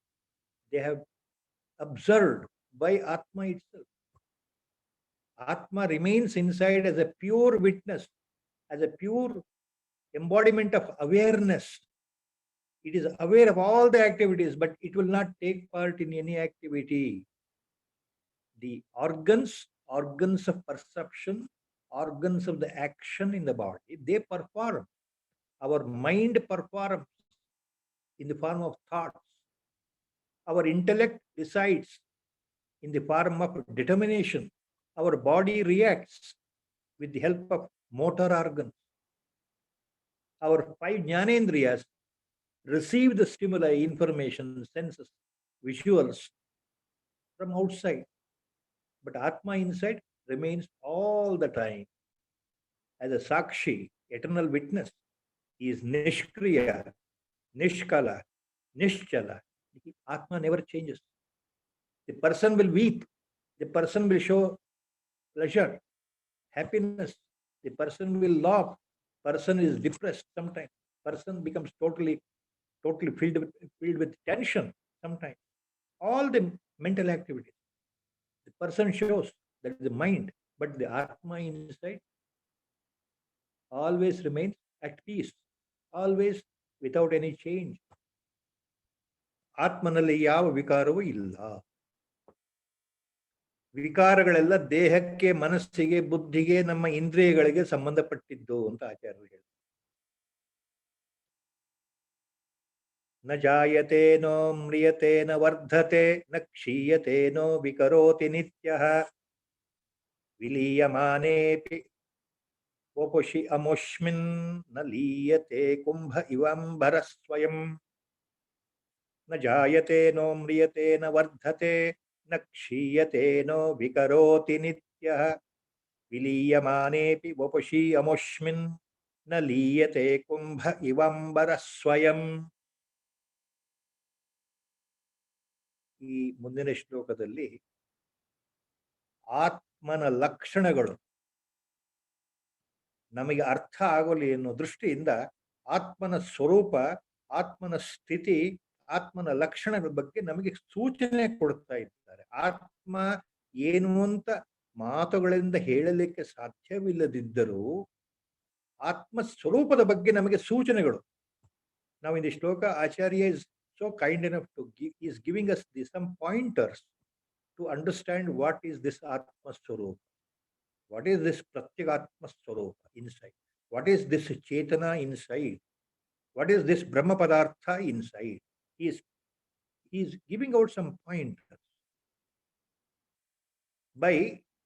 B: They have observed by Atma itself. Atma remains inside as a pure witness, as a pure embodiment of awareness. It is aware of all the activities, but it will not take part in any activity. The organs of perception, organs of the action in the body, they perform. Our mind performs in the form of thoughts. Our intellect decides in the form of determination. Our body reacts with the help of motor organs. Our five jnanendriyas receive the stimuli, information, senses, visuals from outside. But Atma inside remains all the time as a Sakshi, eternal witness. He is Nishkriya, Nishkala, Nischala. Atma never changes. The person will weep. The person will show pleasure, happiness. The person will laugh. Person is depressed sometimes. Person becomes totally filled with tension sometimes. All the mental activities. The person shows that is the mind, but the Atma inside always remains at peace, always without any change. ಆತ್ಮನಲ್ಲಿ ಯಾವ ವಿಕಾರವೂ ಇಲ್ಲ. ವಿಕಾರಗಳೆಲ್ಲ ದೇಹಕ್ಕೆ, ಮನಸ್ಸಿಗೆ, ಬುದ್ಧಿಗೆ, ನಮ್ಮ ಇಂದ್ರಿಯಗಳಿಗೆ ಸಂಬಂಧಪಟ್ಟಿದ್ದು ಅಂತ ಆಚಾರ್ಯರು ಹೇಳ್ತಾರೆ. ನ ಜಾಯತೆ ನೋ ಮ್ರಿಯತೆ ನ ವರ್ಧತೆ ನ ಕ್ಷೀಯತೆ ನೋ ವಿಕರೋತಿ ನಿತ್ಯಃ ವಿಲೀಯಮಾನೇಪಿ ವಪುಷಿ ಅಮುಷ್ಮಿನ್ ನ ಲೀಯತೆ ಕುಂಭ ಇವಂಬರ ಸ್ವಯಂ. ನ ಜಾಯತೆ ನೋ ಮ್ರಿಯತೆ ನ ವರ್ಧತೆ ನ ಕ್ಷೀಯತೆ ನೋ ವಿಕರೋತಿ ನಿತ್ಯಃ ವಿಲೀಯಮಾನೇಪಿ ವಪುಷಿ ಅಮುಷ್ಮಿನ್ ನ ಲೀಯತೆ ಕುಂಭ ಇವಂಬರ ಸ್ವಯಂ. ಈ ಮುಂದಿನ ಶ್ಲೋಕದಲ್ಲಿ ಆತ್ಮನ ಲಕ್ಷಣಗಳು ನಮಗೆ ಅರ್ಥ ಆಗಲಿ ಎನ್ನುವ ದೃಷ್ಟಿಯಿಂದ ಆತ್ಮನ ಸ್ವರೂಪ, ಆತ್ಮನ ಸ್ಥಿತಿ, ಆತ್ಮನ ಲಕ್ಷಣಗಳ ಬಗ್ಗೆ ನಮಗೆ ಸೂಚನೆ ಕೊಡ್ತಾ ಇದ್ದಾರೆ. ಆತ್ಮ ಏನು ಅಂತ ಮಾತುಗಳಿಂದ ಹೇಳಲಿಕ್ಕೆ ಸಾಧ್ಯವಿಲ್ಲದಿದ್ದರೂ ಆತ್ಮ ಸ್ವರೂಪದ ಬಗ್ಗೆ ನಮಗೆ ಸೂಚನೆಗಳು. ನಾವು in the ಶ್ಲೋಕ Acharya is so kind enough to give, is giving us some pointers to understand what is this Atma Swarupa, what is this Pratyagatma Swarupa inside, what is this Chetana inside, what is this Brahma Padartha inside. He is giving out some pointers by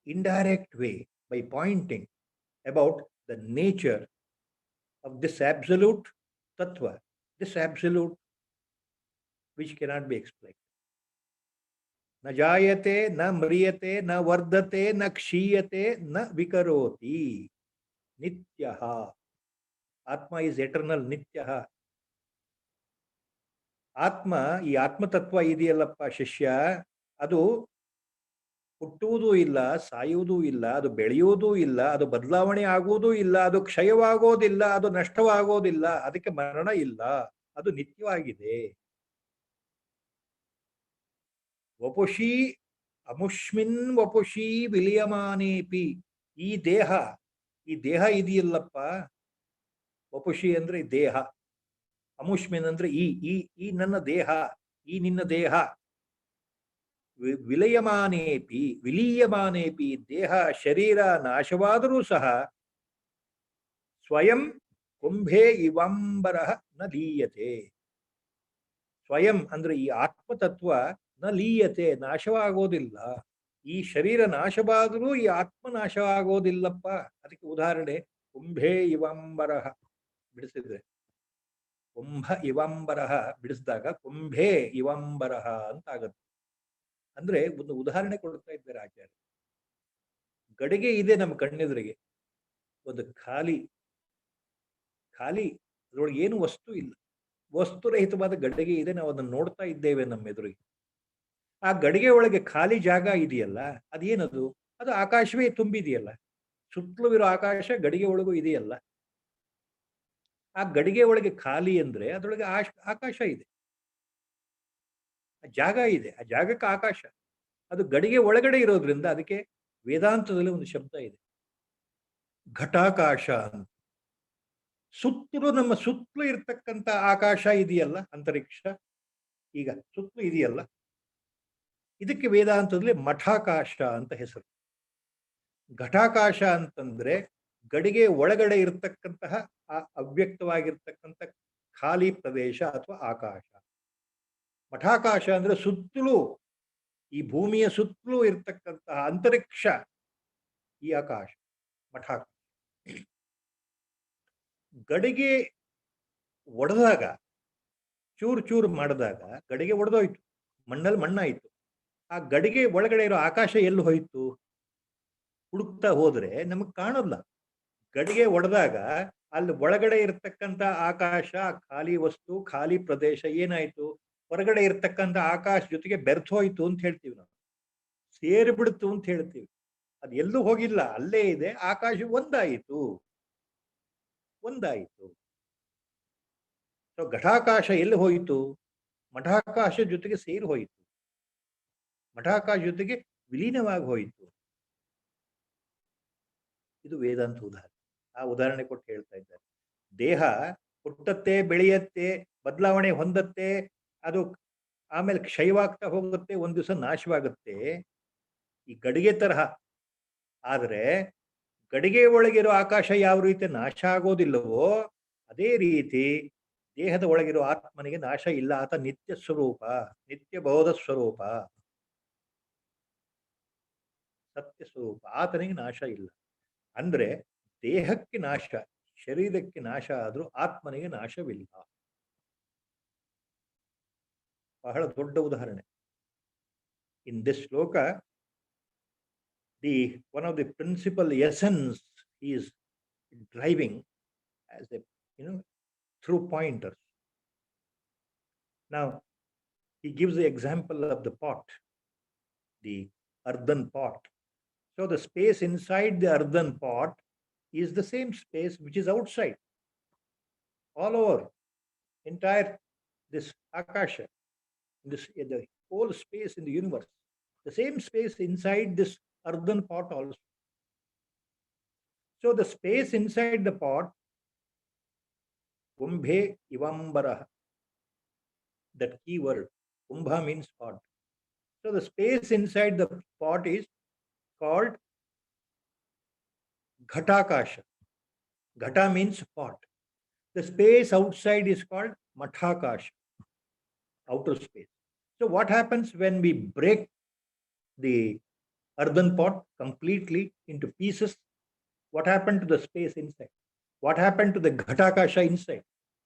B: indirect way, by pointing about the nature of this absolute Tattva, this absolute which cannot be explained. Na jayate, na mriyate, na vardate, na kshiyate, na vikaroti. Nityaha. Atma is eternal, Nityaha. ಆತ್ಮ, ಈ ಆತ್ಮತತ್ವ ಇದೆಯಲ್ಲಪ್ಪ ಶಿಷ್ಯ, ಅದು ಹುಟ್ಟುವುದೂ ಇಲ್ಲ, ಸಾಯುವುದೂ ಇಲ್ಲ, ಅದು ಬೆಳೆಯುವುದೂ ಇಲ್ಲ, ಅದು ಬದಲಾವಣೆ ಆಗುವುದೂ ಇಲ್ಲ, ಅದು ಕ್ಷಯವಾಗೋದಿಲ್ಲ, ಅದು ನಷ್ಟವಾಗೋದಿಲ್ಲ, ಅದಕ್ಕೆ ಮರಣ ಇಲ್ಲ, ಅದು ನಿತ್ಯವಾಗಿದೆ. ವಪುಷಿ ಅಮುಷ್ಮಿನ್ ವಪುಷಿ ವಿಲಿಯಮಾನೇಪಿ. ಈ ದೇಹ ಇದೆಯಲ್ಲಪ್ಪ, ವಪುಷಿ ಅಂದ್ರೆ ದೇಹ, ಅಮುಷ್ಮಿನ್ ಅಂದ್ರೆ ಈ ನನ್ನ ದೇಹ, ಈ ನಿನ್ನ ದೇಹ. ವಿಲೀಯಮಾನೇಪಿ ದೇಹ ಶರೀರ ನಾಶವಾದರೂ ಸಹ ಸ್ವಯಂ ಕುಂಭೇ ಇವಂಬರ ನ ಲೀಯತೆ. ಸ್ವಯಂ ಅಂದ್ರೆ ಈ ಆತ್ಮತತ್ವ ನ ಲೀಯತೆ, ನಾಶವಾಗೋದಿಲ್ಲ. ಈ ಶರೀರ ನಾಶವಾದರೂ ಈ ಆತ್ಮ ನಾಶವಾಗೋದಿಲ್ಲಪ್ಪ. ಅದಕ್ಕೆ ಉದಾಹರಣೆ ಕುಂಭೇ ಇವಂಬರಹ ಬಿಡಿಸಿದ್ರೆ, ಕುಂಭ ಇವಂಬರಹ ಬಿಡಿಸಿದಾಗ ಕುಂಭೇ ಇವಂಬರಹ ಅಂತ ಆಗತ್ತೆ. ಅಂದ್ರೆ ಒಂದು ಉದಾಹರಣೆ ಕೊಡ್ತಾ ಇದ್ದಾರೆ ಆಚಾರ್ಯ. ಗಡಿಗೆ ಇದೆ ನಮ್ಮ ಕಣ್ಣೆದುರಿಗೆ, ಒಂದು ಖಾಲಿ ಅದರೊಳಗೆ ಏನು ವಸ್ತು ಇಲ್ಲ, ವಸ್ತುರಹಿತವಾದ ಗಡಿಗೆ ಇದೆ, ನಾವು ಅದನ್ನು ನೋಡ್ತಾ ಇದ್ದೇವೆ ನಮ್ಮ ಎದುರಿಗೆ. ಆ ಗಡಿಗೆ ಒಳಗೆ ಖಾಲಿ ಜಾಗ ಇದೆಯಲ್ಲ, ಅದೇನದು? ಅದು ಆಕಾಶವೇ ತುಂಬಿದೆಯಲ್ಲ. ಸುತ್ತಲೂ ಇರೋ ಆಕಾಶ ಗಡಿಗೆ ಒಳಗೂ ಇದೆಯಲ್ಲ. ಆ ಗಡಿಗೆ ಒಳಗೆ ಖಾಲಿ ಅಂದ್ರೆ ಅದರೊಳಗೆ ಆಕಾಶ ಇದೆ, ಜಾಗ ಇದೆ. ಆ ಜಾಗಕ್ಕೆ ಆಕಾಶ. ಅದು ಗಡಿಗೆ ಒಳಗಡೆ ಇರೋದ್ರಿಂದ ಅದಕ್ಕೆ ವೇದಾಂತದಲ್ಲಿ ಒಂದು ಶಬ್ದ ಇದೆ, ಘಟಾಕಾಶ ಅಂತ. ಸುತ್ತಲೂ ನಮ್ಮ ಸುತ್ತಲೂ ಇರ್ತಕ್ಕಂಥ ಆಕಾಶ ಇದೆಯಲ್ಲ, ಅಂತರಿಕ್ಷ ಈಗ ಸುತ್ತಲೂ ಇದೆಯಲ್ಲ, ಇದಕ್ಕೆ ವೇದಾಂತದಲ್ಲಿ ಮಠಾಕಾಶ ಅಂತ ಹೆಸರು. ಘಟಾಕಾಶ ಅಂತಂದ್ರೆ ಗಡಿಗೆ ಒಳಗಡೆ ಇರತಕ್ಕಂತಹ ಆ ಅವ್ಯಕ್ತವಾಗಿರ್ತಕ್ಕಂಥ ಖಾಲಿ ಪ್ರದೇಶ ಅಥವಾ ಆಕಾಶ. ಮಠಾಕಾಶ ಅಂದ್ರೆ ಸುತ್ತಲೂ, ಈ ಭೂಮಿಯ ಸುತ್ತಲೂ ಇರ್ತಕ್ಕಂತಹ ಅಂತರಿಕ್ಷ, ಈ ಆಕಾಶ ಮಠಾಕಾಶ. ಗಡಿಗೆ ಒಡೆದಾಗ, ಚೂರು ಚೂರು ಮಾಡಿದಾಗ ಗಡಿಗೆ ಒಡೆದೋಯ್ತು, ಮಣ್ಣಲ್ಲಿ ಮಣ್ಣಾಯಿತು. ಆ ಗಡಿಗೆ ಒಳಗಡೆ ಇರೋ ಆಕಾಶ ಎಲ್ಲಿ ಹೋಯ್ತು? ಹುಡುಕ್ತಾ ಹೋದ್ರೆ ನಮಗ್ ಕಾಣಲ್ಲ. ಗಡಿಗೆ ಒಡೆದಾಗ ಅಲ್ಲಿ ಒಳಗಡೆ ಇರತಕ್ಕಂಥ ಆಕಾಶ, ಖಾಲಿ ವಸ್ತು, ಖಾಲಿ ಪ್ರದೇಶ ಏನಾಯ್ತು? ಹೊರಗಡೆ ಇರತಕ್ಕಂಥ ಆಕಾಶ ಜೊತೆಗೆ ಬೆರ್ತೋಯ್ತು ಅಂತ ಹೇಳ್ತೀವಿ ನಾವು, ಸೇರಿಬಿಡ್ತು ಅಂತ ಹೇಳ್ತೀವಿ. ಅದು ಎಲ್ಲೂ ಹೋಗಿಲ್ಲ, ಅಲ್ಲೇ ಇದೆ. ಆಕಾಶ ಒಂದಾಯಿತು. ಸೊ ಘಟಾಕಾಶ ಎಲ್ಲಿ ಹೋಯಿತು? ಮಠಾಕಾಶ ಜೊತೆಗೆ ಸೇರಿ ಹೋಯಿತು, ಮಠಾಕಾಶ ಜೊತೆಗೆ ವಿಲೀನವಾಗಿ ಹೋಯಿತು. ಇದು ವೇದಾಂತ ಉದಾಹರಣೆ. ಆ ಉದಾಹರಣೆ ಕೊಟ್ಟು ಹೇಳ್ತಾ ಇದ್ದಾರೆ. ದೇಹ ಹುಟ್ಟತ್ತೆ, ಬೆಳೆಯತ್ತೆ, ಬದಲಾವಣೆ ಹೊಂದತ್ತೆ, ಅದು ಆಮೇಲೆ ಕ್ಷಯವಾಗ್ತಾ ಹೋಗುತ್ತೆ, ಒಂದ್ ದಿವಸ ನಾಶವಾಗುತ್ತೆ, ಈ ಗಡಿಗೆ ತರಹ. ಆದ್ರೆ ಗಡಿಗೆ ಒಳಗಿರೋ ಆಕಾಶ ಯಾವ ರೀತಿ ನಾಶ ಆಗೋದಿಲ್ಲವೋ ಅದೇ ರೀತಿ ದೇಹದ ಒಳಗಿರೋ ಆತ್ಮನಿಗೆ ನಾಶ ಇಲ್ಲ. ಆತ ನಿತ್ಯ ಸ್ವರೂಪ, ನಿತ್ಯ ಬೋಧ ಸ್ವರೂಪ, ಸತ್ಯ ಸ್ವರೂಪ. ಆತನಿಗೆ ನಾಶ ಇಲ್ಲ. ಅಂದ್ರೆ ದೇಹಕ್ಕೆ ನಾಶ, ಶರೀರಕ್ಕೆ ನಾಶ ಆದ್ರೂ ಆತ್ಮನಿಗೆ ನಾಶವಿಲ್ಲ. ಬಹಳ ದೊಡ್ಡ ಉದಾಹರಣೆ. ಇನ್ ದಿಸ್ ಶ್ಲೋಕ, one of the principal essence he is driving as a, through pointers. Now he gives the example of the pot, the earthen pot. So the space inside the earthen pot is the same space which is outside, all over entire this akasha, the whole space in the universe, the same space inside this earthen pot also. So the space inside the pot, kumbhe ivambara, that key word, kumbha means pot. So the space inside the pot is called ghatakasha. Ghata means pot. The space outside is called mathakasha, outer space. So what happens when we break the earthen pot completely into pieces? What happened to the space inside? What happened to the ghatakasha inside?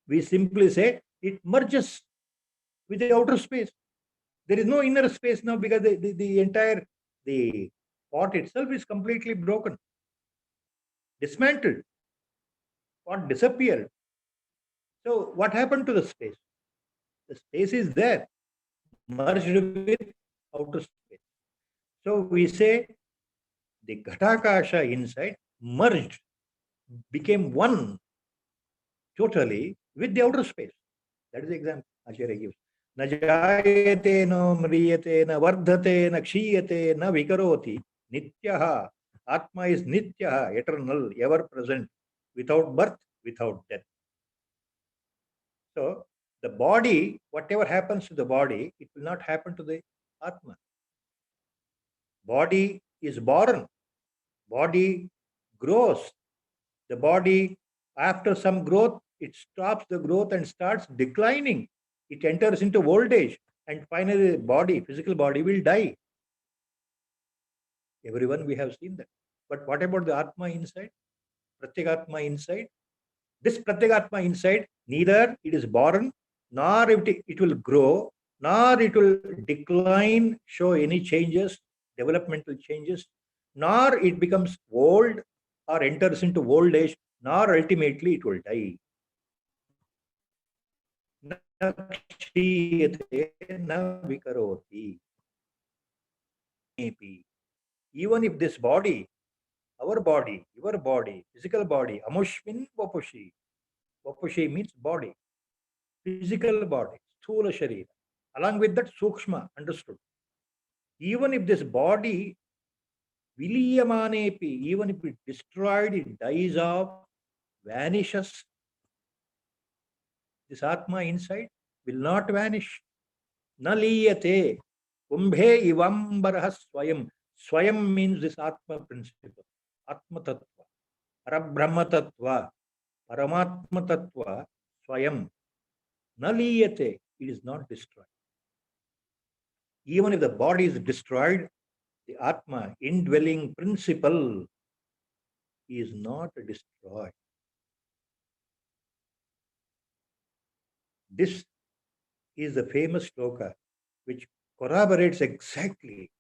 B: We simply say it merges with the outer space. There is no inner space now because the entire the pot itself is completely broken, dismantled. Pot disappeared. So what happened to the space? The space is there, merged with outer space. So we say the ghatakasha inside merged, became one totally with the outer space. That is the example Acharya gives. Na jayate no mriyate na vardhate na kshiyate na vikaroti nityaha. Atma is nityaha, eternal, ever present, without birth, without death. So the body, whatever happens to the body, it will not happen to the Atma. Body is born, body grows. The body, after some growth, it stops the growth and starts declining. It enters into old age, and finally the body, physical body, will die. Everyone, we have seen that. But what about the Atma inside? Pratyagatma inside? This Pratyagatma inside, neither it is born, nor it will grow, nor it will decline, show any changes, developmental changes, nor it becomes old or enters into old age, nor ultimately it will die. Na kshiyate na vikaroti. Even if this body, our body, your body, physical body, amushmin vapushi. Vapushi means body, physical body, sthula sharira. Along with that, sukshma, understood. Even if this body, viliyamanepi, even if it destroyed, it dies off, vanishes, this Atma inside will not vanish. Naliyate. Kumbhe ivambarah swayam. Swayam means this Atma principle. Atma tattva. Parabrahma tattva. Paramatma tattva. Swayam. Naliyate. It is not destroyed. Even if the body is destroyed, the Atma, indwelling principle, is not destroyed. This is the famous shloka which corroborates exactly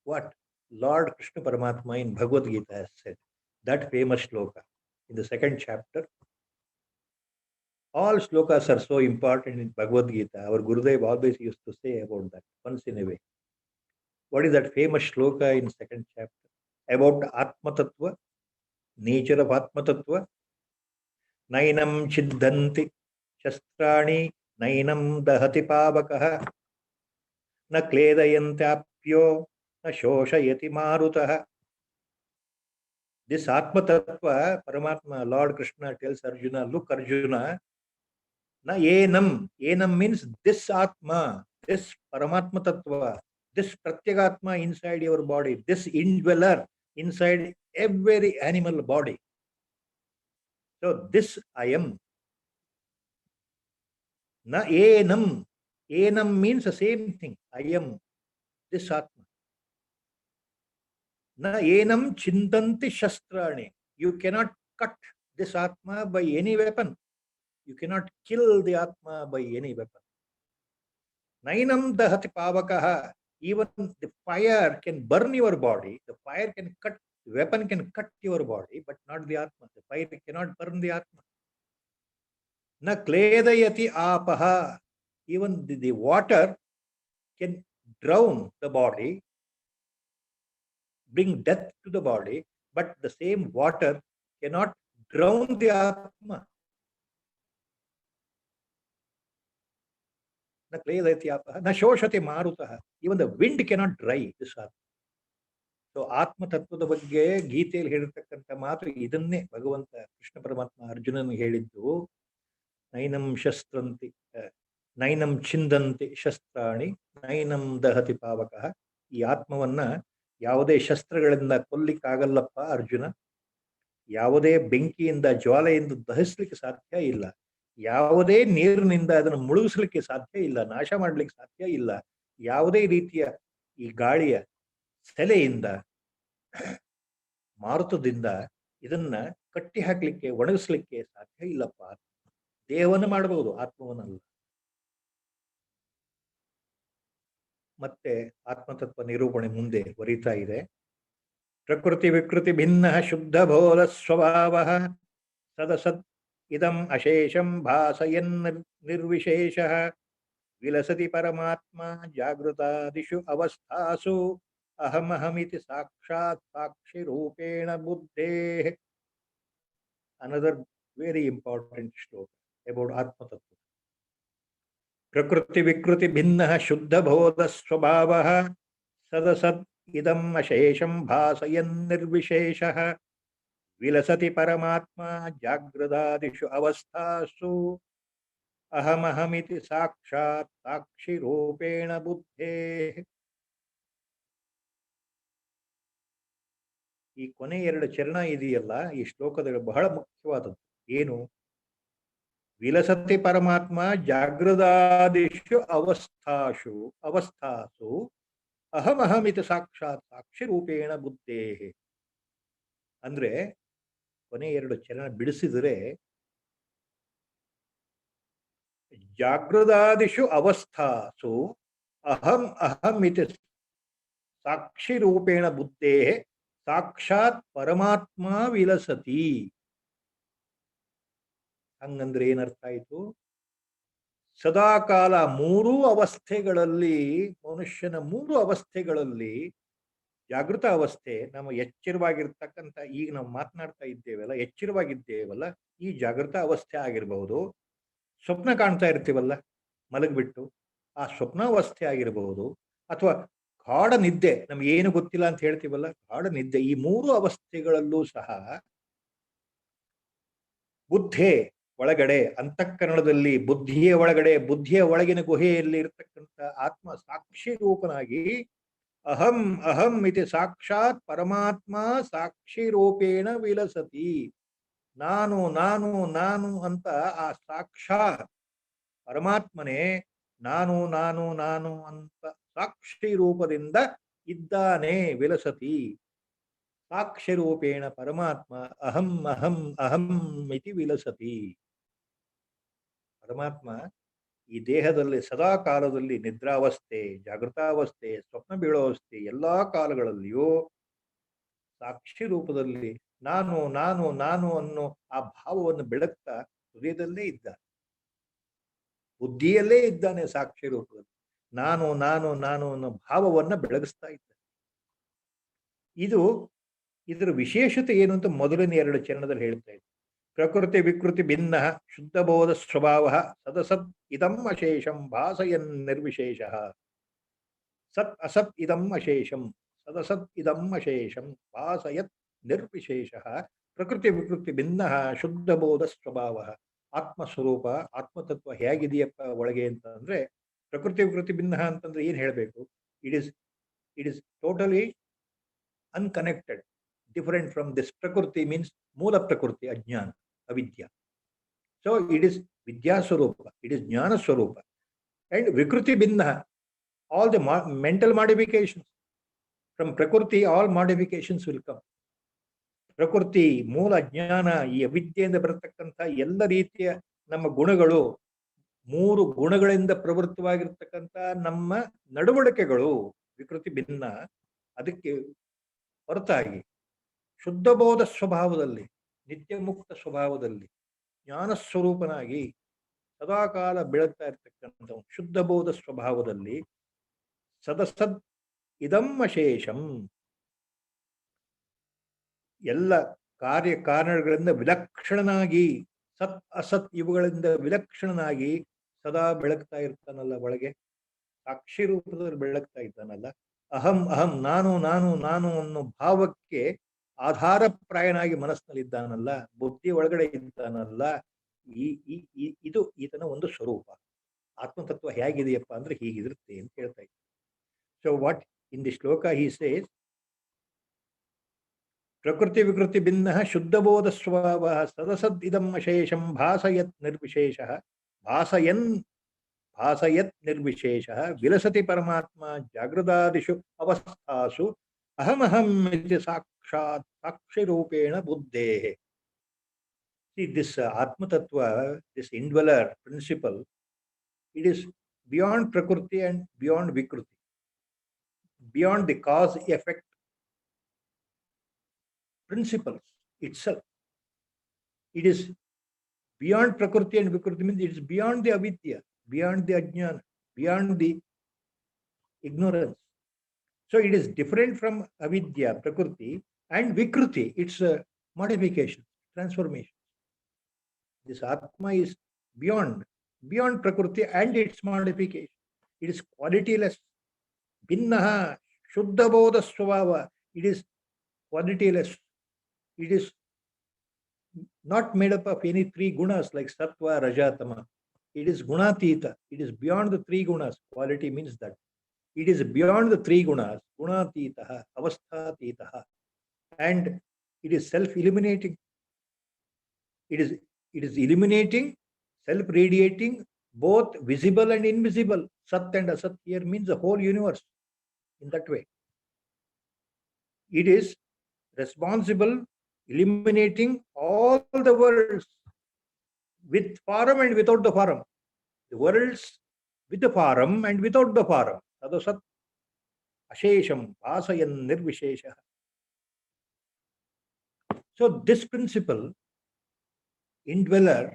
B: what Lord Krishna Paramatma in Bhagavad Gita has said. That famous shloka in the second chapter. All shlokas are so important in Bhagavad Gita. Our Gurudev always used to say about that once in a way. What is that famous shloka in second chapter? About Atma Tattva, nature of Atma Tattva. Nainam chidanti shastrani nainam dahati pavakaha na kledayantapyo na shoshayati marutaha. This Atma Tattva, Paramatma, Lord Krishna tells Arjuna, look Arjuna, na enam. Enam means this Atma, this Paramatma Tattva, this Pratyagatma inside your body, this indweller inside every animal body. So this I am. Na enam. Enam means the same thing. I am this Atma. Na enam chintanti shastrani. You cannot cut this Atma by any weapon. You cannot kill the Atma by any weapon. Nainam dahati pavakaha. Even the fire can burn your body. The fire can cut, the weapon can cut your body, but not the Atma. The fire cannot burn the Atma. Na kledayati apaha. Even the water can drown the body, bring death to the body, but the same water cannot drown the Atma. Na shoshati marutaha. Even the wind cannot dry this Atma. So ಆತ್ಮತತ್ವದ ಬಗ್ಗೆ ಗೀತೆಯಲ್ಲಿ ಹೇಳಿರ್ತಕ್ಕಂಥ ಮಾತು ಇದನ್ನೇ ಭಗವಂತ ಕೃಷ್ಣ ಪರಮಾತ್ಮ ಅರ್ಜುನನಿಗೆ ಹೇಳಿದ್ದು. ನೈನಂ ಶಸ್ತ್ರಂತಿ ನೈನಂ ಛಿಂದಂತಿ ಶಸ್ತ್ರಾಣಿ ನೈನಂ ದಹತಿ ಪಾವಕಃ. ಈ ಆತ್ಮವನ್ನ ಯಾವುದೇ ಶಸ್ತ್ರಗಳಿಂದ ಕೊಲ್ಲಿಕ್ಕಾಗಲ್ಲಪ್ಪ ಅರ್ಜುನ. ಯಾವುದೇ ಬೆಂಕಿಯಿಂದ ಜ್ವಾಲೆಯಿಂದ ದಹಿಸ್ಲಿಕ್ಕೆ ಸಾಧ್ಯ ಇಲ್ಲ. ಯಾವುದೇ ನೀರಿನಿಂದ ಅದನ್ನು ಮುಳುಗಿಸ್ಲಿಕ್ಕೆ ಸಾಧ್ಯ ಇಲ್ಲ, ನಾಶ ಮಾಡ್ಲಿಕ್ಕೆ ಸಾಧ್ಯ ಇಲ್ಲ. ಯಾವುದೇ ರೀತಿಯ ಈ ಗಾಳಿಯ ಸೆಲೆಯಿಂದ, ಮಾರುತದಿಂದ ಇದನ್ನ ಕಟ್ಟಿ ಹಾಕ್ಲಿಕ್ಕೆ, ಒಣಗಿಸ್ಲಿಕ್ಕೆ ಸಾಧ್ಯ ಇಲ್ಲಪ್ಪ. ದೇಹವನ್ನು ಮಾಡಬಹುದು, ಆತ್ಮವನ್ನಲ್ಲ. ಮತ್ತೆ ಆತ್ಮತತ್ವ ನಿರೂಪಣೆ ಮುಂದೆ ಬರೀತಾ ಇದೆ. ಪ್ರಕೃತಿ ವಿಕೃತಿ ಭಿನ್ನ ಶುದ್ಧ ಬೋಧ ಸ್ವಭಾವ ಸದಸದ್ ಇದಂ ಅಶೇಷಂ ಭಾಸಯನ್ ನಿರ್ವಿಶೇಷ ವಿಲಸತಿ ಪರಮಾತ್ಮ ಜಾಗೃತಾದಿಷು ಅವಸ್ಥಾಸು ಅಹಮಹಮಿತಿ ಸಾಕ್ಷಾತ್ ಸಾಕ್ಷಿ ರೂಪೇಣ ಬುದ್ಧೇ. ಅನದರ್ ವೆರಿ ಇಂಪಾರ್ಟೆಂಟ್ ಶ್ಲೋಕ ಅಬೌಟ್ ಆತ್ಮತತ್ವ. ಪ್ರಕೃತಿ ವಿಕೃತಿ ಭಿನ್ನ ಶುದ್ಧ ಬೋಧ ಸ್ವಭಾವ ಸದಸದ್ ಇದಂ ಅಶೇಷಂ ಭಾಸಯನ್ ನಿರ್ವಿಶೇಷ ವಿಲಸತಿ ಪರಮಾತ್ಮ ಜಾಗೃತಾದಿಷು ಅವಸ್ಥಾಸು ಅಹಮಹಮಿತಿ ಸಾಕ್ಷಾತ್ ಸಾಕ್ಷಿ ರೂಪೇಣ ಬುದ್ಧೇ. ಈ ಕೊನೆ ಎರಡು ಚರಣ ಇದೆಯಲ್ಲ, ಈ ಶ್ಲೋಕದ ಬಹಳ ಮುಖ್ಯವಾದದ್ದು. ಏನು? ವಿಲಸತಿ ಪರಮಾತ್ಮ ಜಾಗೃತಾದಿಷು ಅವಸ್ಥಾಸು ಅಹಮಹಮಿತಿ ಸಾಕ್ಷಾತ್ ಸಾಕ್ಷಿ ರೂಪೇಣ ಬುದ್ಧೇ. ಅಂದ್ರೆ ಕೊನೆ ಎರಡು ಚರಣ ಬಿಡಿಸಿದರೆ ಜಾಗೃತಾದಿಷು ಅವಸ್ಥಾಸು ಅಹಮಿತಿ ಸಾಕ್ಷಿ ರೂಪೇಣ ಬುದ್ಧೇ ಸಾಕ್ಷಾತ್ ಪರಮಾತ್ಮ ವಿಲಸತಿ. ಹಂಗಂದ್ರೆ ಏನರ್ಥ ಆಯ್ತು? ಸದಾಕಾಲ ಮೂರೂ ಅವಸ್ಥೆಗಳಲ್ಲಿ, ಮನುಷ್ಯನ ಮೂರು ಅವಸ್ಥೆಗಳಲ್ಲಿ ಜಾಗೃತ ಅವಸ್ಥೆ, ನಾವು ಎಚ್ಚರವಾಗಿರ್ತಕ್ಕಂಥ, ಈಗ ನಾವು ಮಾತನಾಡ್ತಾ ಇದ್ದೇವಲ್ಲ, ಎಚ್ಚರವಾಗಿದ್ದೇವಲ್ಲ, ಈ ಜಾಗೃತ ಅವಸ್ಥೆ ಆಗಿರಬಹುದು. ಸ್ವಪ್ನ ಕಾಣ್ತಾ ಇರ್ತೀವಲ್ಲ ಮಲಗಿಬಿಟ್ಟು, ಆ ಸ್ವಪ್ನಾವಸ್ಥೆ ಆಗಿರಬಹುದು, ಅಥವಾ ಗಾಢ ನಿದ್ದೆ, ನಮ್ಗೆ ಏನು ಗೊತ್ತಿಲ್ಲ ಅಂತ ಹೇಳ್ತೀವಲ್ಲ, ಗಾಢ ನಿದ್ದೆ, ಈ ಮೂರು ಅವಸ್ಥೆಗಳಲ್ಲೂ ಸಹ ಬುದ್ಧಿ ಒಳಗಡೆ, ಅಂತಃಕರಣದಲ್ಲಿ, ಬುದ್ಧಿಯ ಒಳಗಡೆ, ಬುದ್ಧಿಯ ಒಳಗಿನ ಗುಹೆಯಲ್ಲಿ ಇರತಕ್ಕಂಥ ಆತ್ಮ ಸಾಕ್ಷಿ ರೂಪನಾಗಿ ಅಹಂ ಅಹಂ ಇತಿ ಸಾಕ್ಷಾತ್ ಪರಮಾತ್ಮ ಸಾಕ್ಷಿ ರೂಪೇಣ ವಿಲಸತಿ. ನಾನು ನಾನು ನಾನು ಅಂತ ಆ ಸಾಕ್ಷಾತ್ ಪರಮಾತ್ಮನೇ ನಾನು ನಾನು ನಾನು ಅಂತ ಸಾಕ್ಷಿ ರೂಪದಿಂದ ಇದ್ದಾನೆ, ವಿಲಸತಿ. ಸಾಕ್ಷಿ ರೂಪೇಣ ಪರಮಾತ್ಮ ಅಹಂ ಅಹಂ ಅಹಂ ಇತಿ ವಿಲಸತಿ. ಪರಮಾತ್ಮ ಈ ದೇಹದಲ್ಲಿ ಸದಾ ಕಾಲದಲ್ಲಿ, ನಿದ್ರಾವಸ್ಥೆ, ಜಾಗೃತಾವಸ್ಥೆ, ಸ್ವಪ್ನ ಬೀಳೋವಸ್ಥೆ, ಎಲ್ಲಾ ಕಾಲಗಳಲ್ಲಿಯೂ ಸಾಕ್ಷಿ ರೂಪದಲ್ಲಿ ನಾನು ನಾನು ನಾನು ಅನ್ನೋ ಆ ಭಾವವನ್ನು ಬೆಳಗ್ತಾ ಹೃದಯದಲ್ಲೇ ಇದ್ದಾನೆ, ಬುದ್ಧಿಯಲ್ಲೇ ಇದ್ದಾನೆ. ಸಾಕ್ಷಿ ರೂಪದಲ್ಲಿ ನಾನು ನಾನು ನಾನು ಅನ್ನೋ ಭಾವವನ್ನ ಬೆಳಗಿಸ್ತಾ ಇದ್ದಾನೆ. ಇದರ ವಿಶೇಷತೆ ಏನು ಅಂತ ಮೊದಲನೇ 2 ಚರಣದಲ್ಲಿ ಹೇಳ್ತಾ ಇದ್ದೆ. ಪ್ರಕೃತಿ ವಿಕೃತಿ ಭಿನ್ನ ಶುದ್ಧಬೋಧ ಸ್ವಭಾವ ಸದಸತ್ ಇದಂ ಅಶೇಷಂ ಭಾಸಯನ್ ನಿರ್ವಿಶೇಷ. ಸತ್ ಅಸತ್ ಇದಂ ಅಶೇಷಂ ಸದಸತ್ ಇದಂ ಅಶೇಷಂ ಭಾಸಯತ್ ನಿರ್ವಿಶೇಷ. ಪ್ರಕೃತಿ ವಿಕೃತಿ ಭಿನ್ನ ಶುದ್ಧಬೋಧ ಸ್ವಭಾವ. ಆತ್ಮಸ್ವರೂಪ, ಆತ್ಮತತ್ವ ಹೇಗಿದೆಯಪ್ಪ ಒಳಗೆ ಅಂತಂದ್ರೆ, ಪ್ರಕೃತಿ ವಿಕೃತಿ ಭಿನ್ನ ಅಂತಂದ್ರೆ ಏನ್ ಹೇಳಬೇಕು? It is totally unconnected, different from this. Prakriti means moola prakriti, ajnana, avidya. So it is vidya swarupa, it is jnana swarupa. And vikriti binna, all the mental modifications from prakriti, all modifications will come. ಪ್ರಕೃತಿ ಮೂಲ ಜ್ಞಾನ, ಈ ಅವಿದ್ಯೆಯಿಂದ ಬರತಕ್ಕಂಥ ಎಲ್ಲ ರೀತಿಯ ನಮ್ಮ ಗುಣಗಳು, 3 ಗುಣಗಳಿಂದ ಪ್ರವೃತ್ತವಾಗಿರ್ತಕ್ಕಂಥ ನಮ್ಮ ನಡವಳಿಕೆಗಳು ವಿಕೃತಿ ಭಿನ್ನ. ಅದಕ್ಕೆ ಹೊರತಾಗಿ ಶುದ್ಧಬೋಧ ಸ್ವಭಾವದಲ್ಲಿ, ನಿತ್ಯ ಮುಕ್ತ ಸ್ವಭಾವದಲ್ಲಿ, ಜ್ಞಾನ ಸ್ವರೂಪನಾಗಿ ಸದಾಕಾಲ ಬೆಳಗ್ತಾ ಇರ್ತಕ್ಕಂಥ ಶುದ್ಧಬೋಧ ಸ್ವಭಾವದಲ್ಲಿ ಸದಸದ್ ಇದಂ ಅಶೇಷಂ, ಎಲ್ಲ ಕಾರ್ಯ ಕಾರಣಗಳಿಂದ ವಿಲಕ್ಷಣನಾಗಿ, ಸತ್ ಅಸತ್ ಇವುಗಳಿಂದ ವಿಲಕ್ಷಣನಾಗಿ ಸದಾ ಬೆಳಗ್ತಾ ಇರ್ತಾನಲ್ಲ ಒಳಗೆ, ಸಾಕ್ಷಿ ರೂಪದಲ್ಲಿ ಬೆಳಗ್ತಾ ಇದ್ದಾನಲ್ಲ. ಅಹಂ ಅಹಂ ನಾನು ನಾನು ನಾನು ಅನ್ನೋ ಭಾವಕ್ಕೆ ಆಧಾರಪ್ರಾಯನಾಗಿ ಮನಸ್ಸಿನಲ್ಲಿದ್ದಾನಲ್ಲ, ಬುದ್ಧಿ ಒಳಗಡೆ ಇದ್ದಾನಲ್ಲ. ಇದು ಈತನ ಒಂದು ಸ್ವರೂಪ. ಆತ್ಮತತ್ವ ಹೇಗಿದೆಯಪ್ಪ ಅಂದ್ರೆ ಹೀಗಿರುತ್ತೆ ಅಂತ ಹೇಳ್ತಾ ಇದ್ದ. ಸೊ ವಾಟ್ ಇನ್ ದಿ ಶ್ಲೋಕ ಹಿ ಸೇಸ್, ಪ್ರಕೃತಿ ವಿಕೃತಿ ಭಿನ್ನ ಶುದ್ಧಬೋಧ ಸ್ವಭಾವ ಸದಸದ್ ಇದಂ ಅಶೇಷಂ ಭಾಸಯತ್ ನಿರ್ವಿಶೇಷ. ಭಾಸಯತ್ ನಿರ್ವಿಶೇಷ ವಿಲಸತಿ ಪರಮಾತ್ಮ ಜಾಗೃತಾದಿಷು ಅವಸ್ಥಾಸು ಅಹಮಹಂ ಇತಿ ಸಾಕ್ಷಾತ್ ಸಾಕ್ಷಿ ರೂಪೇಣ ಬುದ್ಧೇಃ. See, this Atma Tattva, this indweller principle, it is beyond Prakriti and beyond Vikruti, beyond the cause-effect principles itself. It is beyond Prakriti and Vikruti, means it is beyond the avidya, beyond the ajnana, beyond the ignorance. So it is different from avidya, Prakriti, and Vikruti. It's a modification, transformation. This Atma is beyond Prakriti and its modification. It is qualityless. Binnaha, Shuddha Bodha Swabhava. It is qualityless. It is not made up of any 3 gunas like Sattva, Raja, Tama. It is Gunatita. It is beyond the 3 gunas. Quality means that. It is beyond the 3 gunas. Gunatitaha, Avasthatitaha. And it is self-illuminating. It is illuminating, self-radiating, both visible and invisible. Sat and Asat here means the whole universe. In that way, it is responsible, illuminating all the worlds, with form and without the form. The worlds with the form and without the form. Sadasat ashesham bhasayan nirvishesha. So this principle, indweller,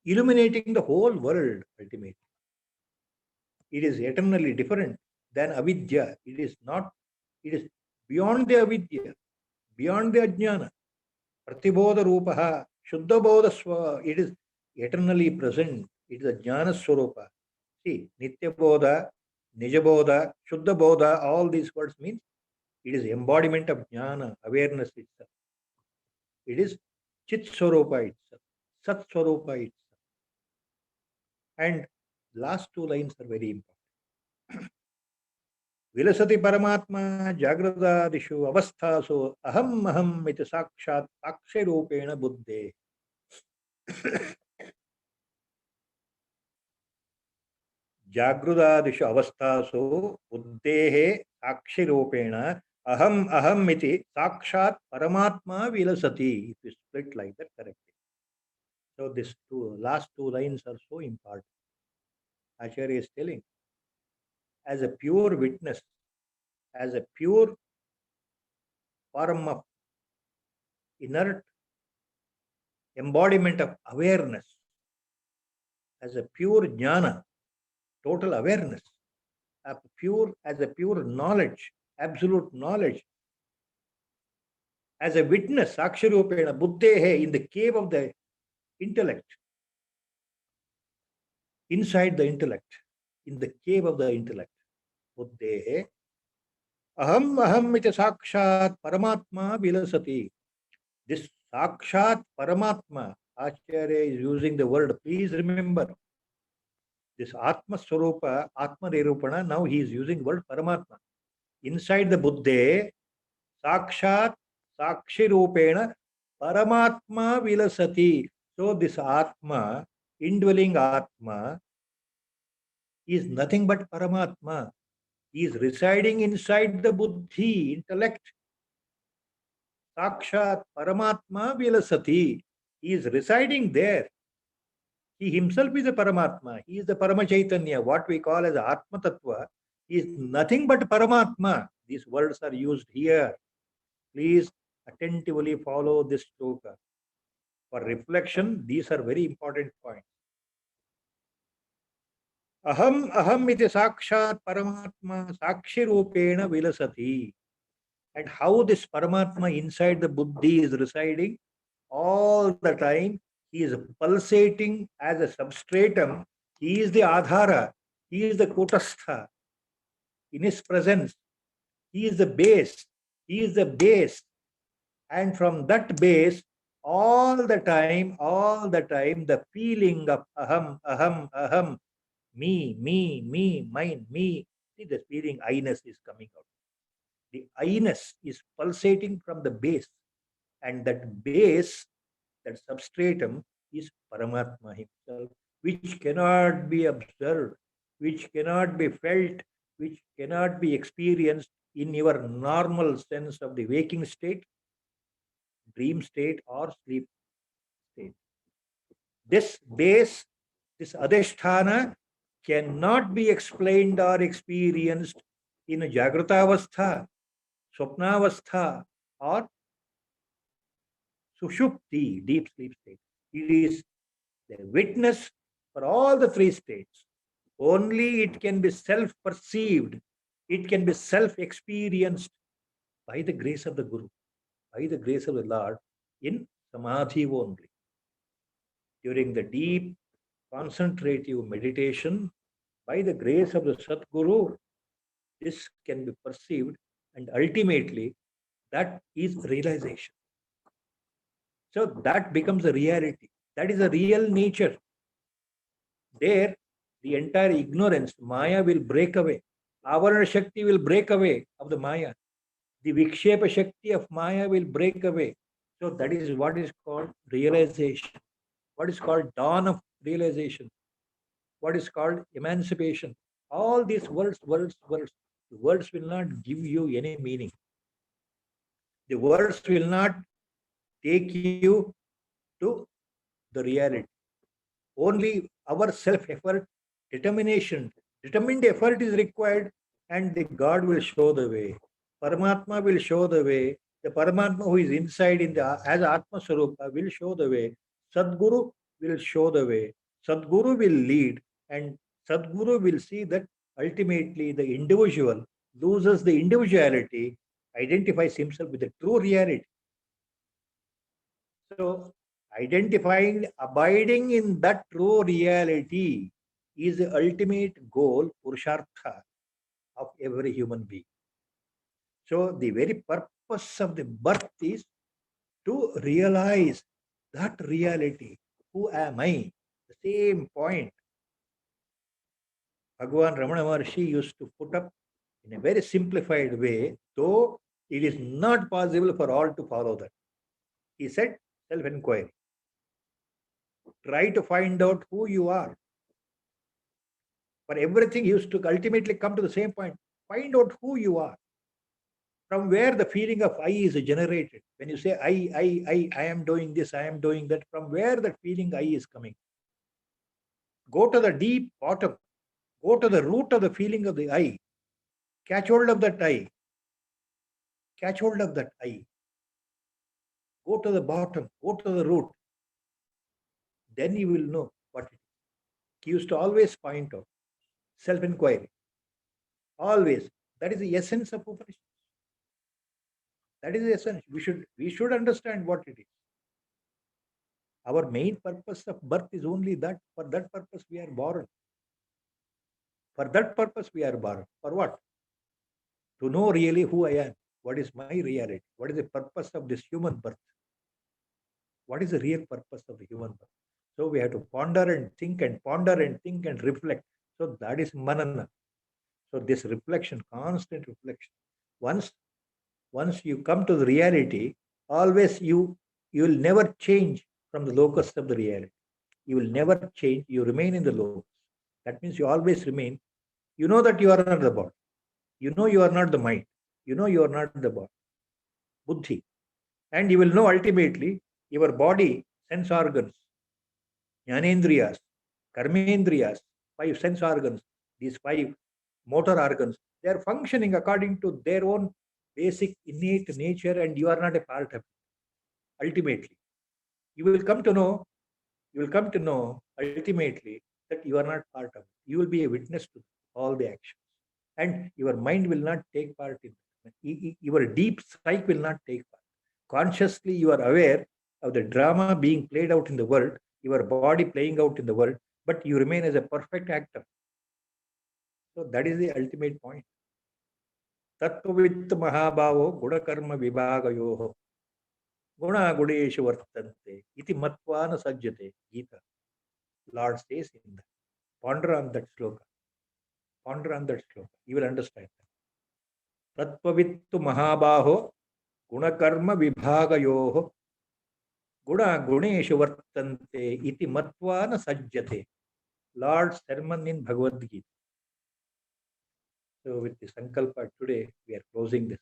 B: illuminating the whole world ultimately. It is eternally different than avidya. It is not, it is beyond the avidya, beyond the ajnana. Pratibodha rupaha, shuddha bodha swa, it is eternally present. It is a jnana swarupa. See, nitya bodha, nija bodha, shuddha bodha, all these words means it is embodiment of jnana, awareness itself. It is chit swarupa itself, sat swarupa itself. And last two lines are very important. विलसति परमात्मा जागृतादिषु अवस्थासु अहम अहम इति साक्षात् साक्ष्यरूपेण बुद्धे जागृतादिषु अवस्थासु बुद्धेः साक्षिरूपेण अहम अहम इति साक्षात् परमात्मा विलसति. If you split like that correctly. So this last two lines are so important. Acharya is telling, as a pure witness, as a pure form of inert embodiment of awareness, as a pure jnana, total awareness, as a pure knowledge, absolute knowledge, as a witness, saksharupena buddhehe, in the cave of the intellect, inside the intellect, in the cave of the intellect, buddhehe, aham aham iti sakshat paramatma vilasati. This sakshat paramatma, Acharya is using the word, please remember, this Atma Swarupa, Atma Nirupana, now he is using word Paramatma. Inside the Buddha, Sakshat, Sakshirupena, Paramatma Vilasati. So this Atma, indwelling Atma, is nothing but Paramatma. He is residing inside the Buddhi, intellect. Sakshat, Paramatma Vilasati. He is residing there. He himself is a Paramatma. He is the Paramachaitanya, what we call as Atma Tattva. He is nothing but Paramatma. These words are used here. Please attentively follow this shloka. For reflection, these are very important points. Aham aham iti sakshat Paramatma sakshi rupena vilasati. And how this Paramatma inside the Buddhi is residing all the time. He is pulsating as a substratum. He is the Adhara. He is the Kutastha. In his presence, he is the base. He is the base. And from that base, all the time, the feeling of aham, aham, aham, me, mine, me. See, the feeling I-ness is coming out. The I-ness is pulsating from the base. And that base, that substratum, is Paramatma himself, which cannot be observed, which cannot be felt, which cannot be experienced in your normal sense of the waking state, dream state, or sleep state. This base, this adhisthana, cannot be explained or experienced in a Jagrata Avastha, Swapna Avastha, or Sushupti, deep sleep state. It is the witness for all the three states. Only it can be self-perceived, it can be self-experienced by the grace of the Guru, by the grace of the Lord, in Samadhi only. During the deep concentrative meditation, by the grace of the Satguru, this can be perceived, and ultimately that is realization. So that becomes a reality. That is a real nature. There, the entire ignorance, Maya, will break away. Avarana Shakti will break away of the Maya. The Vikshepa Shakti of Maya will break away. So that is what is called realization. What is called dawn of realization. What is called emancipation. All these words. The words will not give you any meaning. The words will not take you to the reality. Only our self-effort, determination, determined effort is required, and the God will show the way. Paramatma will show the way. The Paramatma who is inside in the as Atma Swarupa will show the way. Sadguru will show the way. Sadguru will lead, and Sadguru will see that ultimately the individual loses the individuality, identifies himself with the true reality. So identifying, abiding in that true reality is the ultimate goal, purushartha of every human being. So the very purpose of the birth is to realize that reality. Who am I? The same point Bhagavan Ramana Maharshi used to put up in a very simplified way, though it is not possible for all to follow that. He said, self-inquiry. Try to find out who you are. For everything, he used to ultimately come to the same point. Find out who you are. From where the feeling of I is generated. When you say I am doing this, I am doing that, from where that feeling I is coming. Go to the deep bottom. Go to the root of the feeling of the I. Catch hold of that I. Catch hold of that I. Go to the bottom. Go to the root. Then you will know what it is. He used to always point out self-inquiry. Always. That is the essence of Upanishad. That is the essence. We should understand what it is. Our main purpose of birth is only that. For that purpose we are born. For that purpose we are born. For what? To know really who I am. What is my reality? What is the purpose of this human birth? What is the real purpose of the human birth? So we have to ponder and think and ponder and think and reflect. So that is manana. So this reflection, constant reflection. Once you come to the reality, always you will never change from the locus of the reality. You will never change. You remain in the locus. That means you always remain. You know that you are not the body. You know you are not the mind. You know you are not the body. Buddhi. And you will know ultimately your body, sense organs, jnanendriyas, karmendriyas, 5 sense organs, these 5 motor organs, they are functioning according to their own basic innate nature, and you are not a part of it. Ultimately, you will come to know, ultimately that you are not part of it. You will be a witness to all the actions, and your mind will not take part in it. Your deep psyche will not take part. Consciously, you are aware of the drama being played out in the world, your body playing out in the world, but you remain as a perfect actor. So that is the ultimate point. Tattvavitt Mahabhavo Gunakarma Vibhagayoho Guna Gudeshu Vartante Iti Matvana Sajjate Gita. Lord says in that. Ponder on that sloka. Ponder on that sloka. You will understand that. Tattvavitt Mahabhavo Gunakarma Vibhagayoho Guna Guneshu Vartante Iti Matvana Sajjate. Lord's sermon in Bhagavad Gita. So with the Sankalpa today, we are closing this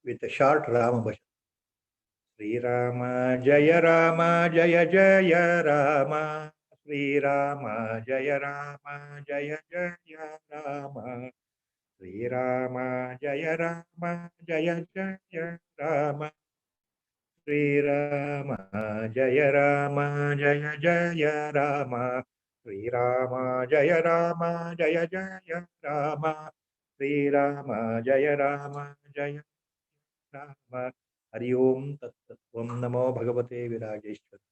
B: with a short Rama Bhajan. Sri Rama Jaya Rama Jaya Jaya Rama Sri Rama Jaya Rama Jaya Jaya Rama Sri Rama Jaya Rama Jaya Jaya Rama Sri Rama Jaya Rama Jaya Jaya Rama Sri Rama Jaya Rama Jaya Jaya Rama Sri Rama Jaya Rama Jaya Rama Hari Om Tat Tat Om Namo Bhagavate Virajeshwara